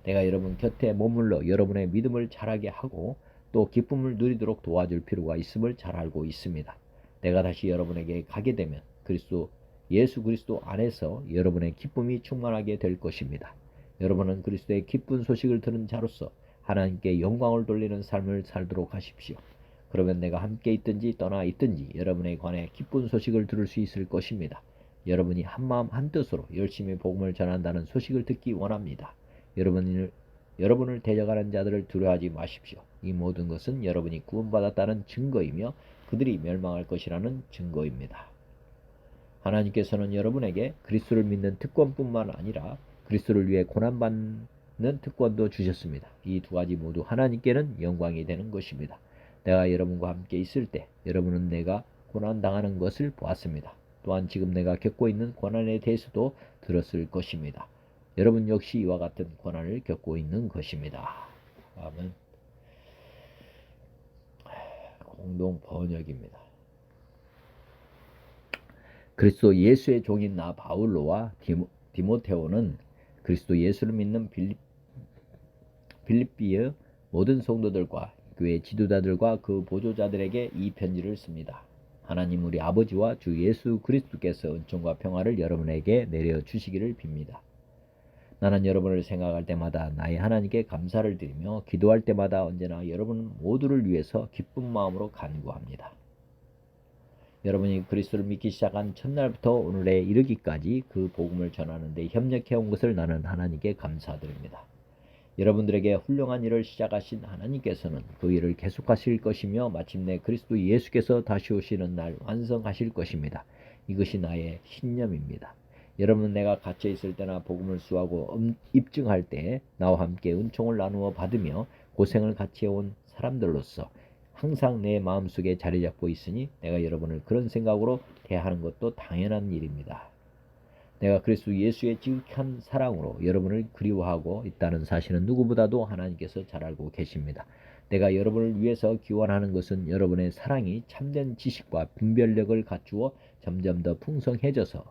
내가 여러분 곁에 머물러 여러분의 믿음을 자라게 하고 또 기쁨을 누리도록 도와줄 필요가 있음을 잘 알고 있습니다. 내가 다시 여러분에게 가게 되면 그리스도 예수 그리스도 안에서 여러분의 기쁨이 충만하게 될 것입니다. 여러분은 그리스도의 기쁜 소식을 들은 자로서 하나님께 영광을 돌리는 삶을 살도록 하십시오. 그러면 내가 함께 있든지 떠나 있든지 여러분에 관해 기쁜 소식을 들을 수 있을 것입니다. 여러분이 한마음 한뜻으로 열심히 복음을 전한다는 소식을 듣기 원합니다. 여러분을 대적하는 자들을 두려워하지 마십시오. 이 모든 것은 여러분이 구원받았다는 증거이며 그들이 멸망할 것이라는 증거입니다. 하나님께서는 여러분에게 그리스도를 믿는 특권뿐만 아니라 그리스도를 위해 고난받는 특권도 주셨습니다. 이 두 가지 모두 하나님께는 영광이 되는 것입니다. 내가 여러분과 함께 있을 때 여러분은 내가 고난당하는 것을 보았습니다. 또한 지금 내가 겪고 있는 고난에 대해서도 들었을 것입니다. 여러분 역시 이와 같은 고난을 겪고 있는 것입니다. 다음은 공동 번역입니다. 그리스도 예수의 종인 나 바울로와 디모테오는 그리스도 예수를 믿는 빌립비의 모든 성도들과 교회 지도자들과 그 보조자들에게 이 편지를 씁니다. 하나님 우리 아버지와 주 예수 그리스도께서 은총과 평화를 여러분에게 내려주시기를 빕니다. 나는 여러분을 생각할 때마다 나의 하나님께 감사를 드리며 기도할 때마다 언제나 여러분 모두를 위해서 기쁜 마음으로 간구합니다. 여러분이 그리스도를 믿기 시작한 첫날부터 오늘에 이르기까지 그 복음을 전하는 데 협력해온 것을 나는 하나님께 감사드립니다. 여러분들에게 훌륭한 일을 시작하신 하나님께서는 그 일을 계속하실 것이며 마침내 그리스도 예수께서 다시 오시는 날 완성하실 것입니다. 이것이 나의 신념입니다. 여러분은 내가 갇혀 있을 때나 복음을 수하고 입증할 때 나와 함께 은총을 나누어 받으며 고생을 같이 해온 사람들로서 항상 내 마음속에 자리 잡고 있으니 내가 여러분을 그런 생각으로 대하는 것도 당연한 일입니다. 내가 그리스도 예수의 지극한 사랑으로 여러분을 그리워하고 있다는 사실은 누구보다도 하나님께서 잘 알고 계십니다. 내가 여러분을 위해서 기원하는 것은 여러분의 사랑이 참된 지식과 분별력을 갖추어 점점 더 풍성해져서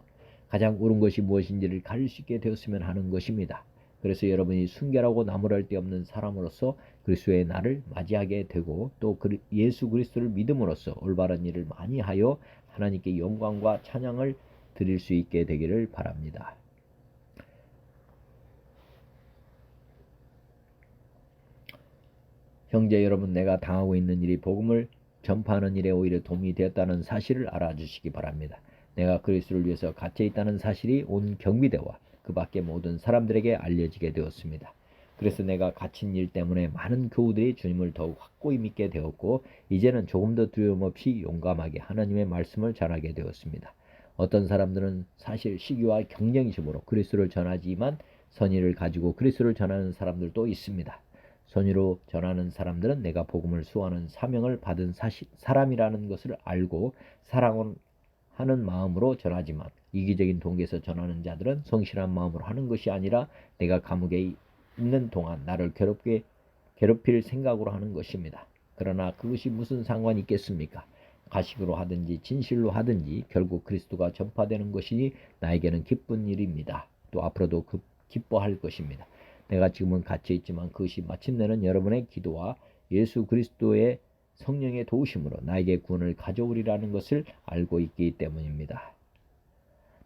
가장 옳은 것이 무엇인지를 가릴 수 있게 되었으면 하는 것입니다. 그래서 여러분이 순결하고 나무랄 데 없는 사람으로서 그리스도의 날을 맞이하게 되고 또 예수 그리스도를 믿음으로써 올바른 일을 많이 하여 하나님께 영광과 찬양을 드릴 수 있게 되기를 바랍니다. 형제 여러분, 내가 당하고 있는 일이 복음을 전파하는 일에 오히려 도움이 되었다는 사실을 알아주시기 바랍니다. 내가 그리스도를 위해서 갇혀 있다는 사실이 온 경비대와 그 밖의 모든 사람들에게 알려지게 되었습니다. 그래서 내가 갇힌 일 때문에 많은 교우들이 주님을 더욱 확고히 믿게 되었고 이제는 조금 더 두려움 없이 용감하게 하나님의 말씀을 전하게 되었습니다. 어떤 사람들은 사실 시기와 경쟁심으로 그리스도를 전하지만 선의를 가지고 그리스도를 전하는 사람들도 있습니다. 선의로 전하는 사람들은 내가 복음을 수호하는 사명을 받은 사람이라는 것을 알고 사랑하는 마음으로 전하지만 이기적인 동기에서 전하는 자들은 성실한 마음으로 하는 것이 아니라 내가 감옥에 있는 동안 나를 괴롭힐 생각으로 하는 것입니다. 그러나 그것이 무슨 상관이 있겠습니까? 가식으로 하든지 진실로 하든지 결국 그리스도가 전파되는 것이니 나에게는 기쁜 일입니다. 또 앞으로도 기뻐할 것입니다. 내가 지금은 갇혀 있지만 그것이 마침내는 여러분의 기도와 예수 그리스도의 성령의 도우심으로 나에게 구원을 가져오리라는 것을 알고 있기 때문입니다.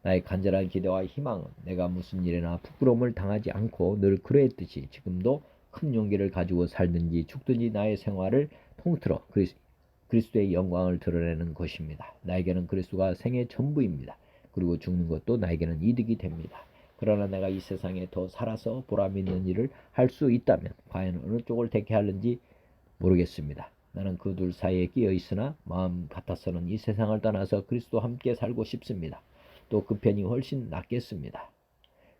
나의 간절한 기대와 희망은 내가 무슨 일에나 부끄러움을 당하지 않고 늘 그러했듯이 지금도 큰 용기를 가지고 살든지 죽든지 나의 생활을 통틀어 그리스도의 영광을 드러내는 것입니다. 나에게는 그리스도가 생의 전부입니다. 그리고 죽는 것도 나에게는 이득이 됩니다. 그러나 내가 이 세상에 더 살아서 보람 있는 일을 할 수 있다면 과연 어느 쪽을 택할는지 모르겠습니다. 나는 그 둘 사이에 끼어 있으나 마음 같아서는 이 세상을 떠나서 그리스도와 함께 살고 싶습니다. 또 그 편이 훨씬 낫겠습니다.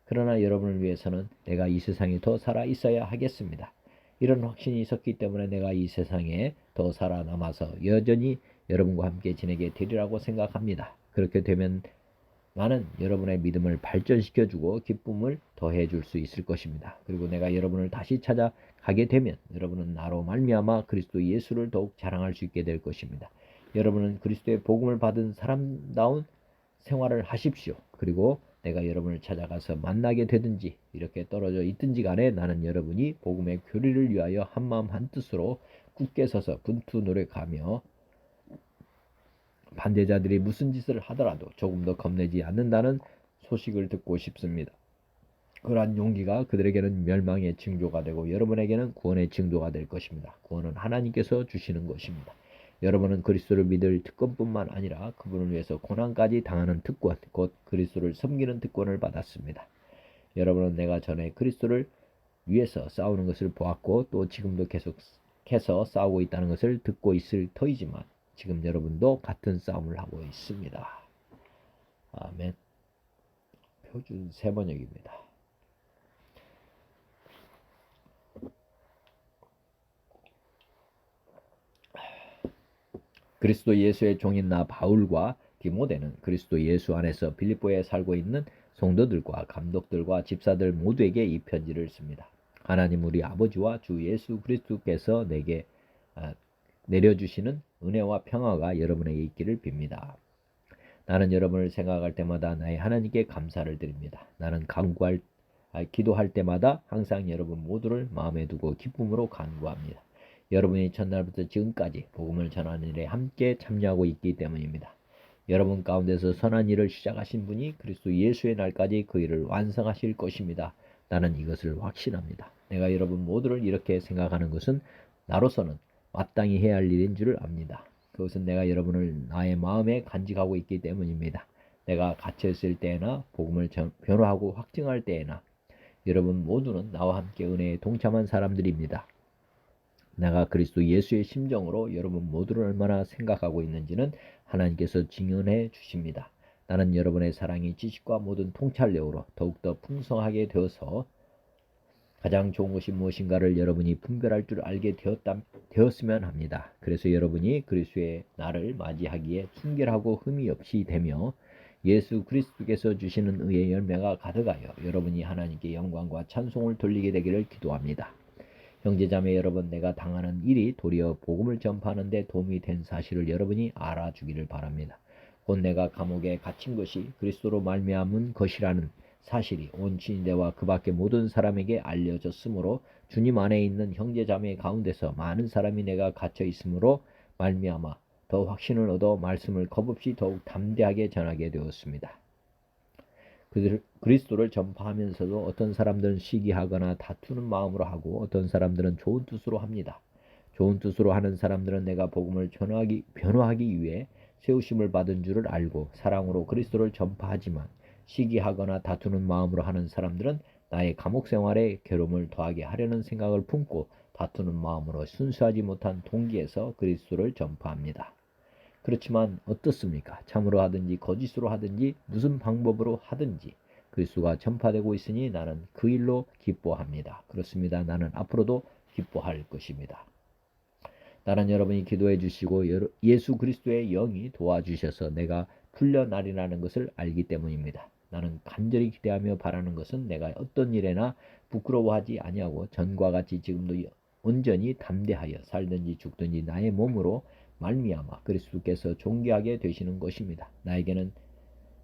그러나 여러분을 위해서는 내가 이 세상에 더 살아 있어야 하겠습니다. 이런 확신이 있었기 때문에 내가 이 세상에 더 살아남아서 여전히 여러분과 함께 지내게 되리라고 생각합니다. 그렇게 되면 나는 여러분의 믿음을 발전시켜주고 기쁨을 더해줄 수 있을 것입니다. 그리고 내가 여러분을 다시 찾아가게 되면 여러분은 나로 말미암아 그리스도 예수를 더욱 자랑할 수 있게 될 것입니다. 여러분은 그리스도의 복음을 받은 사람다운 생활을 하십시오. 그리고 내가 여러분을 찾아가서 만나게 되든지 이렇게 떨어져 있든지 간에 나는 여러분이 복음의 교리를 위하여 한마음 한뜻으로 굳게 서서 분투 노력하며 반대자들이 무슨 짓을 하더라도 조금 더 겁내지 않는다는 소식을 듣고 싶습니다. 그러한 용기가 그들에게는 멸망의 징조가 되고 여러분에게는 구원의 징조가 될 것입니다. 구원은 하나님께서 주시는 것입니다. 여러분은 그리스도를 믿을 특권뿐만 아니라 그분을 위해서 고난까지 당하는 특권, 곧 그리스도를 섬기는 특권을 받았습니다. 여러분은 내가 전에 그리스도를 위해서 싸우는 것을 보았고 또 지금도 계속해서 싸우고 있다는 것을 듣고 있을 터이지만 지금 여러분도 같은 싸움을 하고 있습니다. 아멘. 표준 세번역입니다. 그리스도 예수의 종인 나 바울과 디모데는 그리스도 예수 안에서 빌립보에 살고 있는 성도들과 감독들과 집사들 모두에게 이 편지를 씁니다. 하나님 우리 아버지와 주 예수 그리스도께서 내게 내려주시는 은혜와 평화가 여러분에게 있기를 빕니다. 나는 여러분을 생각할 때마다 나의 하나님께 감사를 드립니다. 나는 기도할 때마다 항상 여러분 모두를 마음에 두고 기쁨으로 간구합니다. 여러분이 첫날부터 지금까지 복음을 전하는 일에 함께 참여하고 있기 때문입니다. 여러분 가운데서 선한 일을 시작하신 분이 그리스도 예수의 날까지 그 일을 완성하실 것입니다. 나는 이것을 확신합니다. 내가 여러분 모두를 이렇게 생각하는 것은 나로서는 마땅히 해야 할 일인 줄 압니다. 그것은 내가 여러분을 나의 마음에 간직하고 있기 때문입니다. 내가 갇혀있을 때에나 복음을 변호하고 확증할 때에나 여러분 모두는 나와 함께 은혜에 동참한 사람들입니다. 내가 그리스도 예수의 심정으로 여러분 모두를 얼마나 생각하고 있는지는 하나님께서 증언해 주십니다. 나는 여러분의 사랑이 지식과 모든 통찰력으로 더욱더 풍성하게 되어서 가장 좋은 것이 무엇인가를 여러분이 분별할 줄 알게 되었으면 합니다. 그래서 여러분이 그리스도의 날을 맞이하기에 순결하고 흠이 없이 되며 예수 그리스도께서 주시는 의의 열매가 가득하여 여러분이 하나님께 영광과 찬송을 돌리게 되기를 기도합니다. 형제자매 여러분, 내가 당하는 일이 도리어 복음을 전파하는 데 도움이 된 사실을 여러분이 알아주기를 바랍니다. 곧 내가 감옥에 갇힌 것이 그리스도로 말미암은 것이라는 사실이 온 친인대와 그 밖의 모든 사람에게 알려졌으므로 주님 안에 있는 형제자매 가운데서 많은 사람이 내가 갇혀 있으므로 말미암아 더 확신을 얻어 말씀을 겁없이 더욱 담대하게 전하게 되었습니다. 그리스도를 전파하면서도 어떤 사람들은 시기하거나 다투는 마음으로 하고 어떤 사람들은 좋은 뜻으로 합니다. 좋은 뜻으로 하는 사람들은 내가 복음을 변호하기 위해 세우심을 받은 줄을 알고 사랑으로 그리스도를 전파하지만 시기하거나 다투는 마음으로 하는 사람들은 나의 감옥 생활에 괴로움을 더하게 하려는 생각을 품고 다투는 마음으로 순수하지 못한 동기에서 그리스도를 전파합니다. 그렇지만 어떻습니까? 참으로 하든지 거짓으로 하든지 무슨 방법으로 하든지 그리스도가 전파되고 있으니 나는 그 일로 기뻐합니다. 그렇습니다. 나는 앞으로도 기뻐할 것입니다. 나는 여러분이 기도해 주시고 예수 그리스도의 영이 도와주셔서 내가 풀려나리라는 것을 알기 때문입니다. 나는 간절히 기대하며 바라는 것은 내가 어떤 일에나 부끄러워하지 아니하고 전과 같이 지금도 온전히 담대하여 살든지 죽든지 나의 몸으로 말미암아 그리스도께서 존귀하게 되시는 것입니다. 나에게는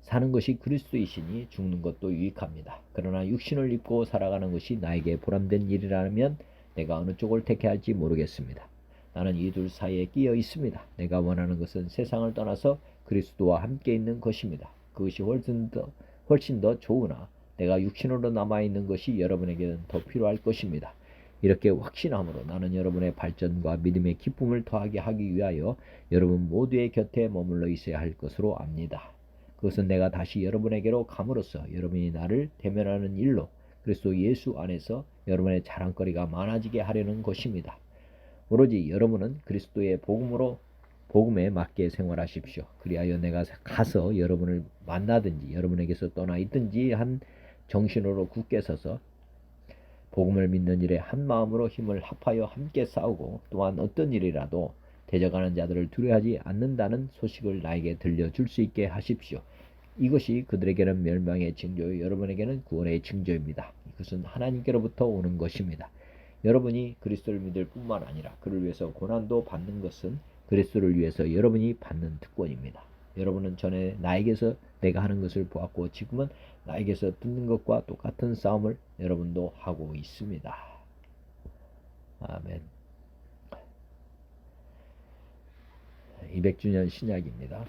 사는 것이 그리스도이시니 죽는 것도 유익합니다. 그러나 육신을 입고 살아가는 것이 나에게 보람된 일이라면 내가 어느 쪽을 택해야 할지 모르겠습니다. 나는 이 둘 사이에 끼어 있습니다. 내가 원하는 것은 세상을 떠나서 그리스도와 함께 있는 것입니다. 그것이 훨씬 더 좋으나 내가 육신으로 남아있는 것이 여러분에게는 더 필요할 것입니다. 이렇게 확신함으로 나는 여러분의 발전과 믿음의 기쁨을 더하게 하기 위하여 여러분 모두의 곁에 머물러 있어야 할 것으로 압니다. 그것은 내가 다시 여러분에게로 감으로써 여러분이 나를 대면하는 일로 그리스도 예수 안에서 여러분의 자랑거리가 많아지게 하려는 것입니다. 오로지 여러분은 그리스도의 복음에 맞게 생활하십시오. 그리하여 내가 가서 여러분을 만나든지 여러분에게서 떠나 있든지 한 정신으로 굳게 서서 복음을 믿는 일에 한 마음으로 힘을 합하여 함께 싸우고 또한 어떤 일이라도 대적하는 자들을 두려워하지 않는다는 소식을 나에게 들려줄 수 있게 하십시오. 이것이 그들에게는 멸망의 징조요 여러분에게는 구원의 징조입니다. 이것은 하나님께로부터 오는 것입니다. 여러분이 그리스도를 믿을 뿐만 아니라 그를 위해서 고난도 받는 것은 그리스도를 위해서 여러분이 받는 특권입니다. 여러분은 전에 나에게서 내가 하는 것을 보았고 지금은 나에게서 듣는 것과 똑같은 싸움을 여러분도 하고 있습니다. 아멘. 200주년 신약입니다.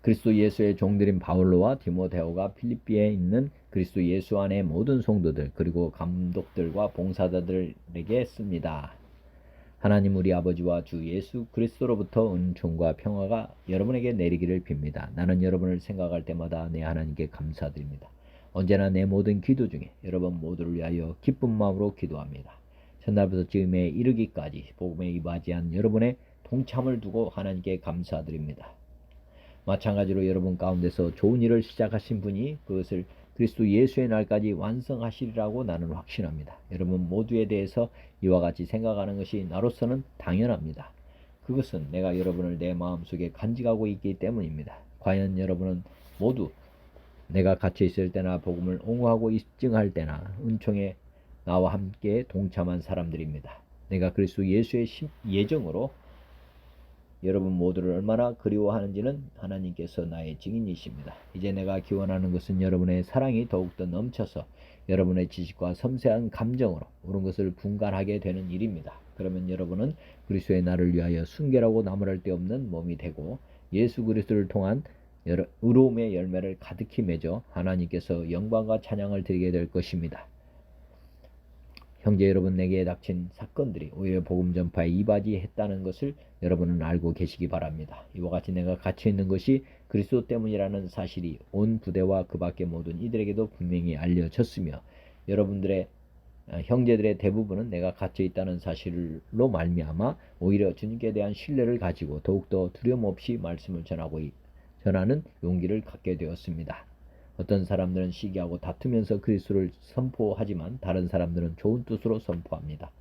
그리스도 예수의 종들인 바울로와 디모데오가 필리피에 있는 그리스도 예수 안의 모든 성도들 그리고 감독들과 봉사자들에게 씁니다. 하나님 우리 아버지와 주 예수 그리스도로부터 은총과 평화가 여러분에게 내리기를 빕니다. 나는 여러분을 생각할 때마다 내 하나님께 감사드립니다. 언제나 내 모든 기도 중에 여러분 모두를 위하여 기쁜 마음으로 기도합니다. 첫날부터 지금에 이르기까지 복음에 임하지한 여러분의 동참을 두고 하나님께 감사드립니다. 마찬가지로 여러분 가운데서 좋은 일을 시작하신 분이 그것을 그리스도 예수의 날까지 완성하시리라고 나는 확신합니다. 여러분 모두에 대해서 이와 같이 생각하는 것이 나로서는 당연합니다. 그것은 내가 여러분을 내 마음속에 간직하고 있기 때문입니다. 과연 여러분은 모두 내가 갇혀 있을 때나 복음을 옹호하고 입증할 때나 은총에 나와 함께 동참한 사람들입니다. 내가 그리스도 예수의 예정으로 여러분 모두를 얼마나 그리워하는지는 하나님께서 나의 증인이십니다. 이제 내가 기원하는 것은 여러분의 사랑이 더욱더 넘쳐서 여러분의 지식과 섬세한 감정으로 옳은 것을 분간하게 되는 일입니다. 그러면 여러분은 그리스도의 날을 위하여 순결하고 나무랄 데 없는 몸이 되고 예수 그리스도를 통한 의로움의 열매를 가득히 맺어 하나님께서 영광과 찬양을 드리게 될 것입니다. 형제 여러분, 내게 닥친 사건들이 오히려 복음 전파에 이바지했다는 것을 여러분은 알고 계시기 바랍니다. 이와 같이 내가 갇혀 있는 것이 그리스도 때문이라는 사실이 온 부대와 그 밖의 모든 이들에게도 분명히 알려졌으며 여러분들의 형제들의 대부분은 내가 갇혀 있다는 사실로 말미암아 오히려 주님께 대한 신뢰를 가지고 더욱더 두려움 없이 말씀을 전하는 용기를 갖게 되었습니다. 어떤 사람들은 시기하고 다투면서 그리스도를 선포하지만 다른 사람들은 좋은 뜻으로 선포합니다.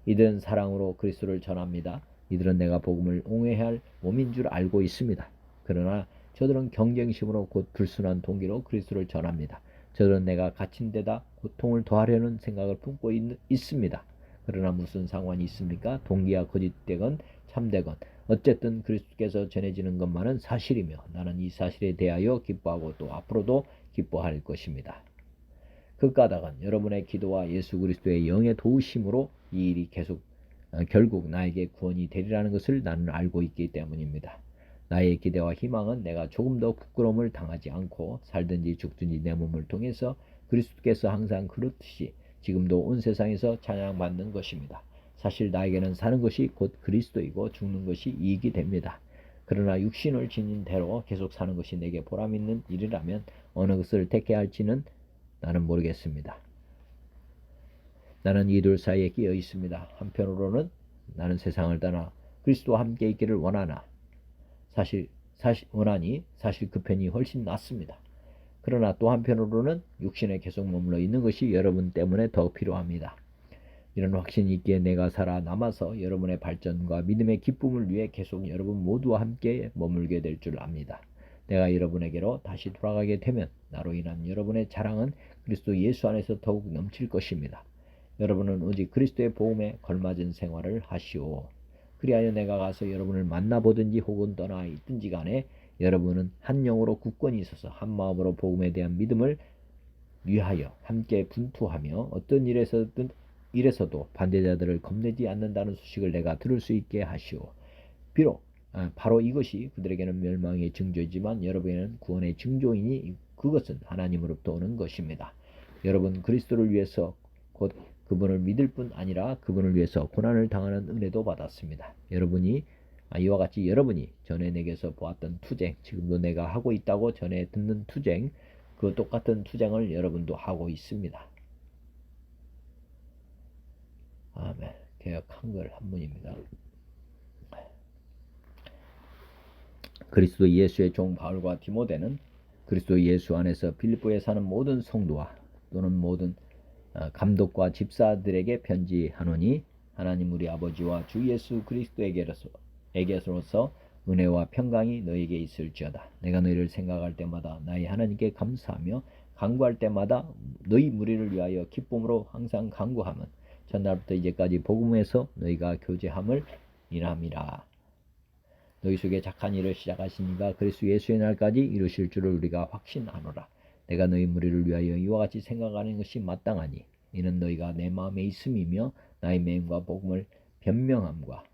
이들은 사랑으로 그리스도를 전합니다. 이들은 내가 복음을 옹호해야 할 몸인 줄 알고 있습니다. 그러나 저들은 경쟁심으로 곧 불순한 동기로 그리스도를 전합니다. 저들은 내가 갇힌 데다 고통을 더하려는 생각을 품고 있습니다. 그러나 무슨 상관이 있습니까? 동기가 거짓되건 참되건 어쨌든 그리스도께서 전해지는 것만은 사실이며 나는 이 사실에 대하여 기뻐하고 또 앞으로도 기뻐할 것입니다. 그 까닭은 여러분의 기도와 예수 그리스도의 영의 도우심으로 이 일이 결국 나에게 구원이 되리라는 것을 나는 알고 있기 때문입니다. 나의 기대와 희망은 내가 조금 더 부끄러움을 당하지 않고 살든지 죽든지 내 몸을 통해서 그리스도께서 항상 그렇듯이 지금도 온 세상에서 찬양받는 것입니다. 사실 나에게는 사는 것이 곧 그리스도이고 죽는 것이 이익이 됩니다. 그러나 육신을 지닌 대로 계속 사는 것이 내게 보람 있는 일이라면 어느 것을 택해야 할지는 나는 모르겠습니다. 나는 이 둘 사이에 끼어 있습니다. 한편으로는 나는 세상을 떠나 그리스도와 함께 있기를 원하니 사실 그 편이 훨씬 낫습니다. 그러나 또 한편으로는 육신에 계속 머물러 있는 것이 여러분 때문에 더 필요합니다. 이런 확신이 있기에 내가 살아남아서 여러분의 발전과 믿음의 기쁨을 위해 계속 여러분 모두와 함께 머물게 될 줄 압니다. 내가 여러분에게로 다시 돌아가게 되면 나로 인한 여러분의 자랑은 그리스도 예수 안에서 더욱 넘칠 것입니다. 여러분은 오직 그리스도의 복음에 걸맞은 생활을 하시오. 그리하여 내가 가서 여러분을 만나보든지 혹은 떠나 있든지 간에 여러분은 한 영으로 굳건히 있어서 한 마음으로 복음에 대한 믿음을 위하여 함께 분투하며 어떤 일에서도 반대자들을 겁내지 않는다는 소식을 내가 들을 수 있게 하시오. 비록 바로 이것이 그들에게는 멸망의 징조이지만 여러분에게는 구원의 징조이니 그것은 하나님으로부터 오는 것입니다. 여러분 그리스도를 위해서 곧 그분을 믿을 뿐 아니라 그분을 위해서 고난을 당하는 은혜도 받았습니다. 이와 같이 여러분이 전에 내게서 보았던 투쟁, 지금도 내가 하고 있다고 전에 듣는 투쟁, 그 똑같은 투쟁을 여러분도 하고 있습니다. 아멘. 개역 한글 한문입니다. 그리스도 예수의 종 바울과 디모데는 그리스도 예수 안에서 빌립보에 사는 모든 성도와 또는 모든 감독과 집사들에게 편지하노니 하나님 우리 아버지와 주 예수 그리스도에게로서 은혜와 평강이 너희에게 있을지어다. 내가 너희를 생각할 때마다 나의 하나님께 감사하며 간구할 때마다 너희 무리를 위하여 기쁨으로 항상 간구함은 전날부터 이제까지 복음에서 너희가 교제함을 인함이라. 너희 속에 착한 일을 시작하신 이가 그리스도 예수의 날까지 이루실 줄을 우리가 확신하노라. 내가 너희 무리를 위하여 이와 같이 생각하는 것이 마땅하니 이는 너희가 내 마음에 있음이며 나의 맹과 복음을 변명함과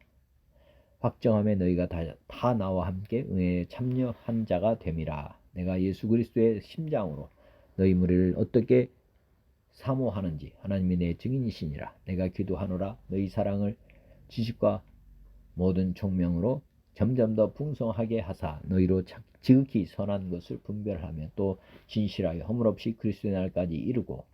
확정함에 너희가 다 나와 함께 은혜에 참여한 자가 됨이라. 내가 예수 그리스도의 심장으로 너희 무리를 어떻게 사모하는지 하나님이 내 증인이시니라. 내가 기도하노라. 너희 사랑을 지식과 모든 총명으로 점점 더 풍성하게 하사 너희로 지극히 선한 것을 분별하며 또 진실하여 허물없이 그리스도의 날까지 이르고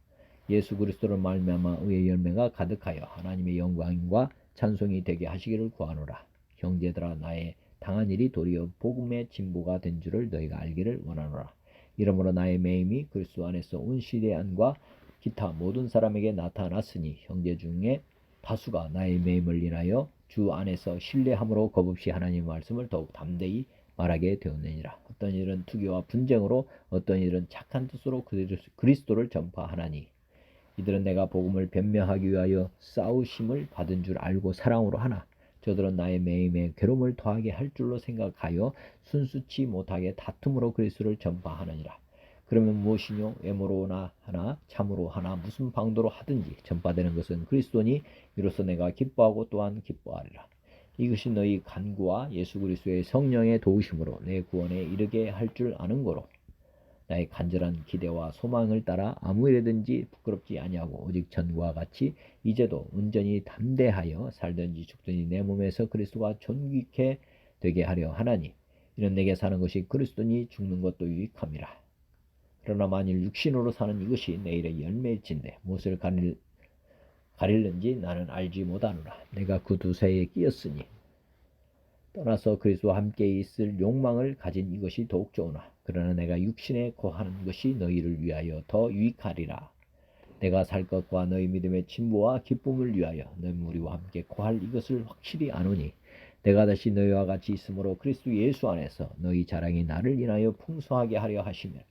예수 그리스도로 말미암아 의의 열매가 가득하여 하나님의 영광과 찬송이 되게 하시기를 구하노라. 형제들아, 나의 당한 일이 도리어 복음의 진보가 된 줄을 너희가 알기를 원하노라. 이러므로 나의 매임이 그리스도 안에서 온 시대 안과 기타 모든 사람에게 나타났으니 형제 중에 다수가 나의 매임을 인하여 주 안에서 신뢰함으로 겁없이 하나님의 말씀을 더욱 담대히 말하게 되었느니라. 어떤 일은 투기와 분쟁으로, 어떤 일은 착한 뜻으로 그리스도를 전파하나니 이들은 내가 복음을 변명하기 위하여 싸우심을 받은 줄 알고 사랑으로 하나 저들은 나의 매임에 괴로움을 더하게 할 줄로 생각하여 순수치 못하게 다툼으로 그리스도를 전파하느니라. 그러면 무엇이뇨? 외모로나 하나 참으로 하나 무슨 방도로 하든지 전파되는 것은 그리스도니 이로써 내가 기뻐하고 또한 기뻐하리라. 이것이 너희 간구와 예수 그리스도의 성령의 도우심으로 내 구원에 이르게 할 줄 아는 거로 나의 간절한 기대와 소망을 따라 아무 일에든지 부끄럽지 아니하고 오직 전과 같이 이제도 온전히 담대하여 살든지 죽든지 내 몸에서 그리스도가 존귀케 되게 하려 하나니 이는 내게 사는 것이 그리스도니 죽는 것도 유익함이라. 그러나 만일 육신으로 사는 이것이 내일의 열매일진데 무엇을 가릴는지 나는 알지 못하노라. 내가 그 두사이에 끼었으니 떠나서 그리스도와 함께 있을 욕망을 가진 이것이 더욱 좋으나 그러나 내가 육신에 거하는 것이 너희를 위하여 더 유익하리라. 내가 살 것과 너희 믿음의 진보와 기쁨을 위하여 너희 무리와 함께 거할 이것을 확실히 아노니 내가 다시 너희와 같이 있으므로 그리스도 예수 안에서 너희 자랑이 나를 인하여 풍성하게 하려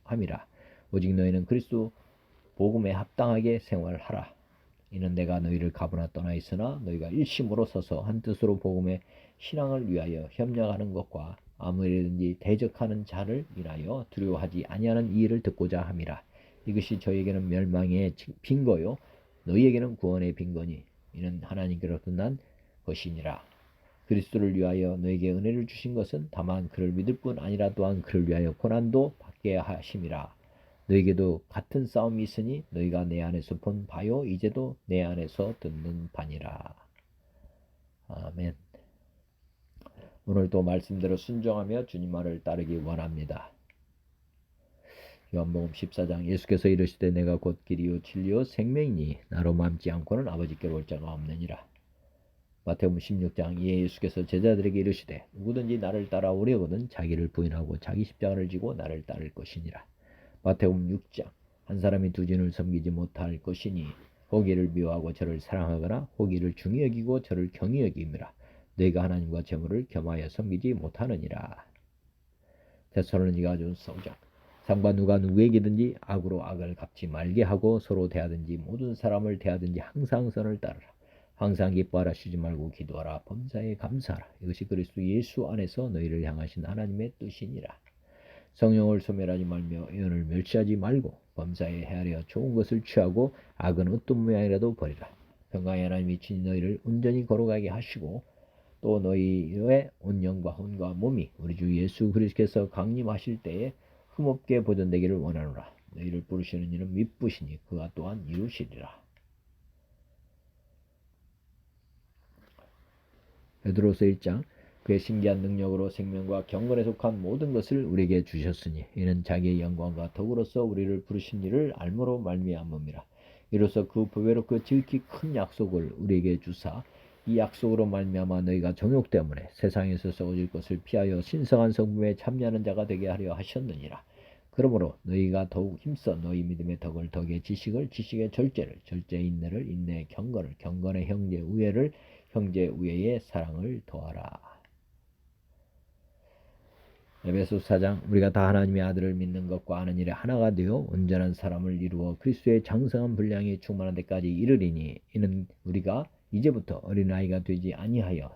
함이라. 오직 너희는 그리스도 복음에 합당하게 생활하라. 이는 내가 너희를 가보나 떠나 있으나 너희가 일심으로 서서 한 뜻으로 복음의 신앙을 위하여 협력하는 것과 아무 일이든지 대적하는 자를 인하여 두려워하지 아니하는 이 일을 듣고자 함이라. 이것이 저에게는 멸망의 빈거요 너희에게는 구원의 빈거니 이는 하나님께로부터 난 것이니라. 그리스도를 위하여 너에게 은혜를 주신 것은 다만 그를 믿을 뿐 아니라 또한 그를 위하여 고난도 받게 하심이라. 너에게도 같은 싸움이 있으니 너희가 내 안에서 본 바요 이제도 내 안에서 듣는 바니라. 아멘. 오늘도 말씀대로 순종하며 주님 말을 따르기 원합니다. 요한복음 14장 예수께서 이르시되 내가 곧 길이요 진리요 생명이니 나로 맘지 않고는 아버지께로 올 자가 없느니라. 마태복음 16장 이에 예수께서 제자들에게 이르시되 누구든지 나를 따라오려거든 자기를 부인하고 자기 십자가를 지고 나를 따를 것이니라. 마태복음 6장 한 사람이 두 주인을 섬기지 못할 것이니 호기를 미워하고 저를 사랑하거나 호기를 중히 여기고 저를 경히 여김이라. 너희가 하나님과 재물을 겸하여 섬기지 못하느니라. 데살로니가전서 5장 상과 누가 누구에게든지 악으로 악을 갚지 말게 하고 서로 대하든지 모든 사람을 대하든지 항상 선을 따르라. 항상 기뻐하라. 쉬지 말고 기도하라. 범사에 감사하라. 이것이 그리스도 예수 안에서 너희를 향하신 하나님의 뜻이니라. 성령을 소멸하지 말며 예언을 멸시하지 말고 범사에 헤아려 좋은 것을 취하고 악은 어떤 모양이라도 버리라. 평강의 하나님이 친히 너희를 온전히 걸어가게 하시고 또 너희의 온 영과 혼과 몸이 우리 주 예수 그리스도께서 강림하실 때에 흠없게 보존되기를 원하노라. 너희를 부르시는 이는 미쁘시니 그가 또한 이루시리라. 베드로서 1장 그의 신기한 능력으로 생명과 경건에 속한 모든 것을 우리에게 주셨으니 이는 자기의 영광과 덕으로서 우리를 부르신 이를 알므로 말미암음이라. 이로써 그 보배로 그 지극히 큰 약속을 우리에게 주사 이 약속으로 말미암아 너희가 정욕 때문에 세상에서 썩어질 것을 피하여 신성한 성품에 참여하는 자가 되게 하려 하셨느니라. 그러므로 너희가 더욱 힘써 너희 믿음의 덕을 덕의 지식을 지식의 절제를 절제의 인내를 인내의 경건을 경건의 형제 우애를 형제 우애의 사랑을 더하라. 에베소서 4장 우리가 다 하나님의 아들을 믿는 것과 아는 일에 하나가 되어 온전한 사람을 이루어 그리스도의 장성한 분량이 충만한 데까지 이르리니 이는 우리가 이제부터 어린아이가 되지 아니하여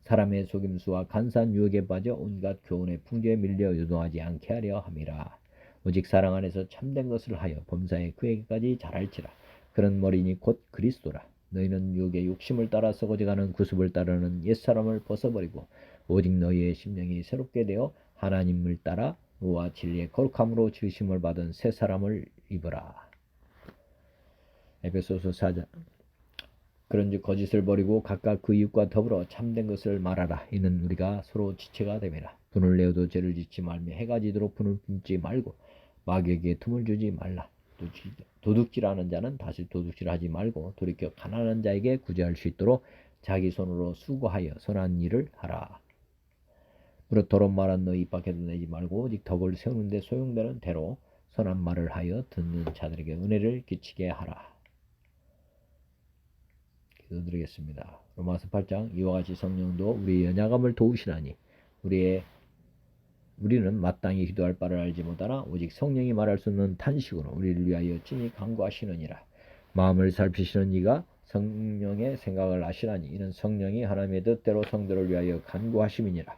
사람의 속임수와 간사한 유혹에 빠져 온갖 교훈의 풍조에 밀려 유동하지 않게 하려 함이라. 오직 사랑 안에서 참된 것을 하여 범사에 그에게까지 자랄지라. 그런 머리니 곧 그리스도라. 너희는 육의 욕심을 따라 썩어져가는 구습을 따르는 옛사람을 벗어버리고 오직 너희의 심령이 새롭게 되어 하나님을 따라 의와 진리의 거룩함으로 지으심을 받은 새 사람을 입으라. 에베소서 4장. 그런즉 거짓을 버리고 각각 그 이웃과 더불어 참된 것을 말하라. 이는 우리가 서로 지체가 됨이라. 분을 내어도 죄를 짓지 말며 해가 지도록 분을 뿜지 말고 마귀에게 틈을 주지 말라. 도둑질하는 자는 다시 도둑질하지 말고 돌이켜 가난한 자에게 구제할 수 있도록 자기 손으로 수고하여 선한 일을 하라. 무릇 더러운 말은 너희 입 밖에도 내지 말고 오직 덕을 세우는 데 소용되는 대로 선한 말을 하여 듣는 자들에게 은혜를 끼치게 하라. 기도드리겠습니다. 로마서 8장. 이와 같이 성령도 우리의 연약함을 도우시나니 우리는 마땅히 기도할 바를 알지 못하나 오직 성령이 말할 수 없는 탄식으로 우리를 위하여 친히 간구하시느니라. 마음을 살피시는 이가 성령의 생각을 아시나니 이는 성령이 하나님의 뜻대로 성도를 위하여 간구하심이니라.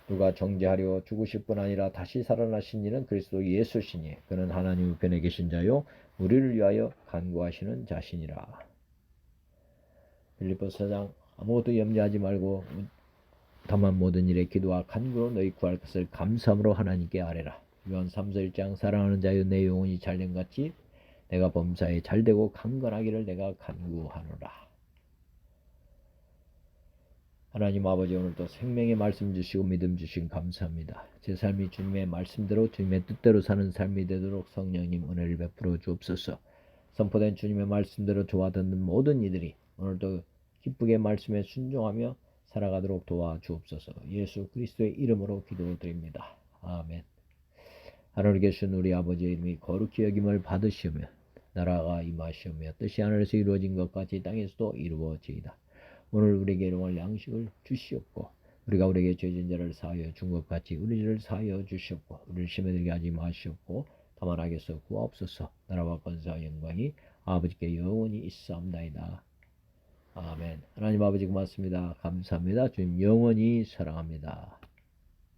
누가 정죄하려 죽으실 뿐 아니라 다시 살아나신 이는 그리스도 예수시니 그는 하나님 우편에 계신 자요 우리를 위하여 간구하시는 자시니라. 빌립보서 4장. 아무것도 염려하지 말고 다만 모든 일에 기도와 간구로 너희 구할 것을 감사함으로 하나님께 아뢰라. 요한 3서 1장. 사랑하는 자여 내 영혼이 잘된 같이 내가 범사에 잘되고 강건하기를 내가 간구하노라. 하나님 아버지, 오늘도 생명의 말씀 주시고 믿음 주신 감사합니다. 제 삶이 주님의 말씀대로 주님의 뜻대로 사는 삶이 되도록 성령님 은혜를 베풀어 주옵소서. 선포된 주님의 말씀대로 좋아 듣는 모든 이들이 오늘도 기쁘게 말씀에 순종하며 살아가도록 도와주옵소서. 예수 그리스도의 이름으로 기도드립니다. 아멘. 하늘에 계신 우리 아버지의 이름이 거룩히 여김을 받으시오며 나라가 임하시오며 뜻이 하늘에서 이루어진 것 같이 땅에서도 이루어지이다. 오늘 우리에게 일용할 양식을 주시옵고 우리가 우리에게 죄진 자를 사하여 준 것 같이 우리 죄를 사하여 주시옵고 우리를 시험에 들게 하지 마시옵고 다만 악에서 구하옵소서. 나라와 권세와 영광이 아버지께 영원히 있사옵나이다. 아멘. 하나님 아버지 고맙습니다. 감사합니다. 주님 영원히 사랑합니다.